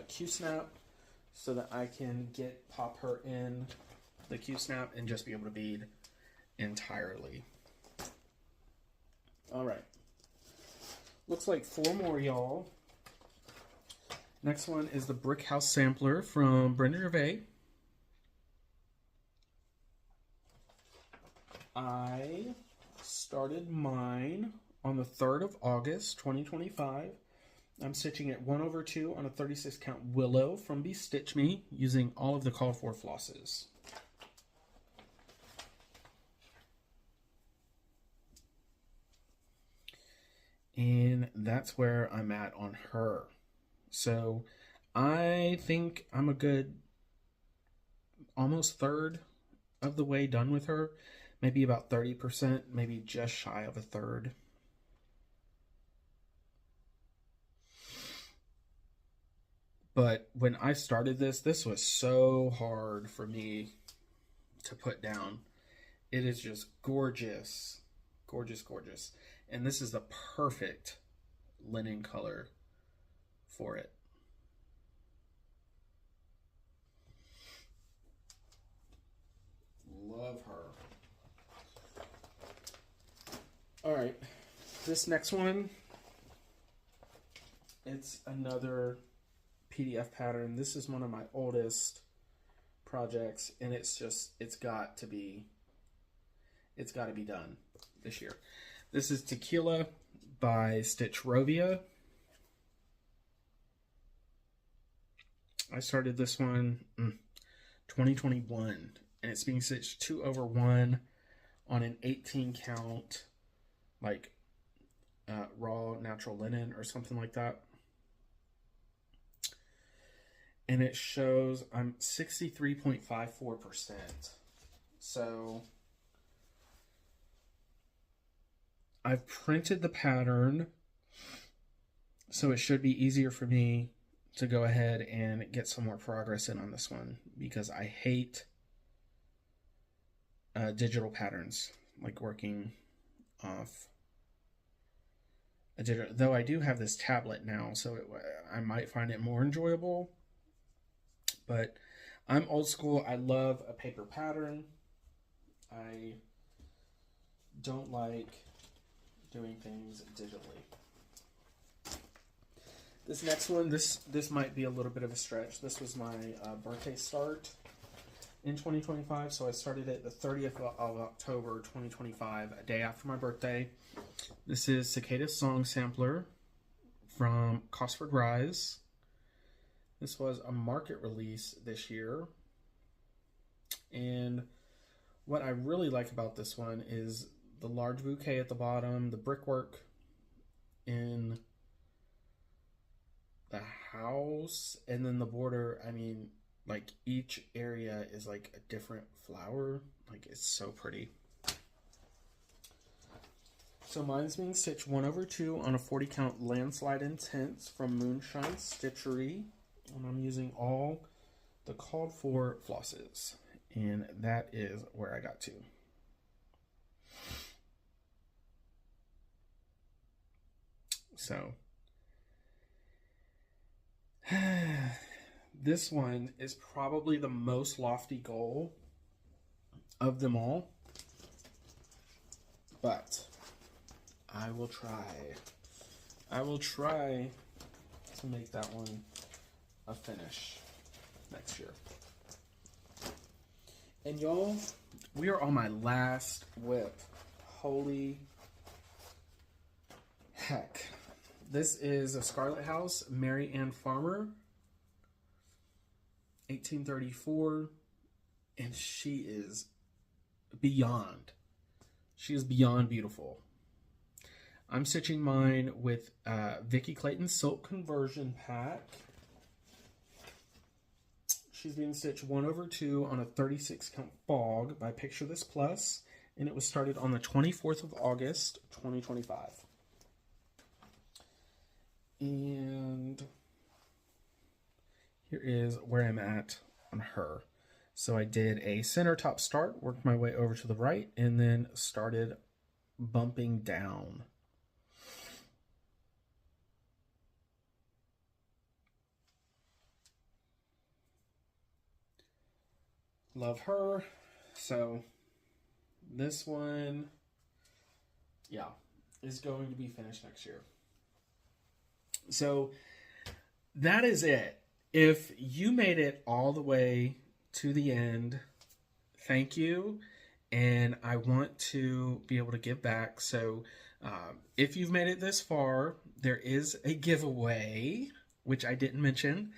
Speaker 1: Q-snap so that I can pop her in the Q-snap and just be able to bead entirely. All right. Looks like 4 more, y'all. Next one is the Brick House Sampler from Brener Bay. I started mine on the 3rd of August, 2025. I'm stitching at 1/2 on a 36 count willow from Be Stitch Me using all of the called for flosses. And that's where I'm at on her. So I think I'm a good almost third of the way done with her. Maybe about 30%, maybe just shy of a third. But when I started this was so hard for me to put down. It is just gorgeous. Gorgeous, gorgeous. And this is the perfect linen color for it. Love her. All right, this next one, it's another PDF pattern. This is one of my oldest projects, and it's got to be done this year. This is Tequila by Stitcherovia. I started this one 2021, and it's being stitched 2/1 on an 18 count, like raw natural linen or something like that. And it shows I'm 63.54%. So I've printed the pattern, so it should be easier for me to go ahead and get some more progress in on this one, because I hate digital patterns, like working off a digital, though I do have this tablet now, so I might find it more enjoyable. But I'm old school. I love a paper pattern. I don't like doing things digitally. This next one, this might be a little bit of a stretch. This was my birthday start in 2025, so I started it the 30th of October 2025, a day after my birthday. This is Cicada Song Sampler from Cosford Rise. This was a market release this year, and what I really like about this one is the large bouquet at the bottom, the brickwork in the house, and then the border. I mean, like, each area is like a different flower. Like, it's so pretty. So mine's being stitched 1/2 on a 40 count Landslide Intense from Moonshine Stitchery, and I'm using all the called for flosses, and that is where I got to. So this one is probably the most lofty goal of them all, but I will try to make that one a finish next year. And y'all, we are on my last WIP. Holy heck. This is a Scarlet House, Mary Ann Farmer, 1834, and she is beyond beautiful. I'm stitching mine with Vicki Clayton's Silk Conversion Pack. She's being stitched 1/2 on a 36 count Fog by Picture This Plus, and it was started on the 24th of August, 2025. And here is where I'm at on her. So I did a center top start, worked my way over to the right, and then started bumping down. Love her. So this one, yeah, is going to be finished next year. So that is it. If you made it all the way to the end, thank you. And I want to be able to give back. So If you've made it this far, there is a giveaway, which I didn't mention.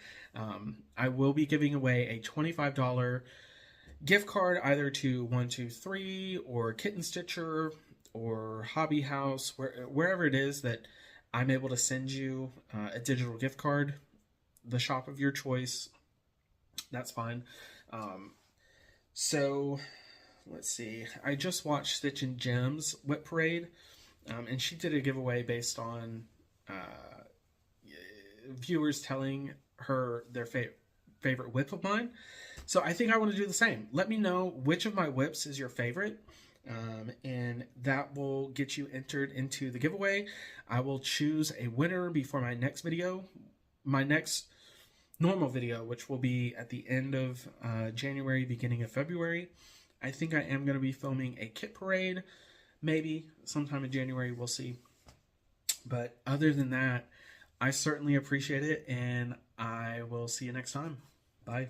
Speaker 1: I will be giving away a $25 gift card either to 123 or Kitten Stitcher or Hobby House, wherever it is that I'm able to send you a digital gift card, the shop of your choice. That's fine. So let's see. I just watched Stitch and Jem's WIP Parade, and she did a giveaway based on viewers telling her their favorite WIP of mine. So I think I want to do the same. Let me know which of my WIPs is your favorite, and that will get you entered into the giveaway. I will choose a winner before my next video, my next normal video, which will be at the end of January, beginning of February. I think I am going to be filming a kit parade, maybe sometime in January, we'll see. But other than that, I certainly appreciate it, and I will see you next time. Bye.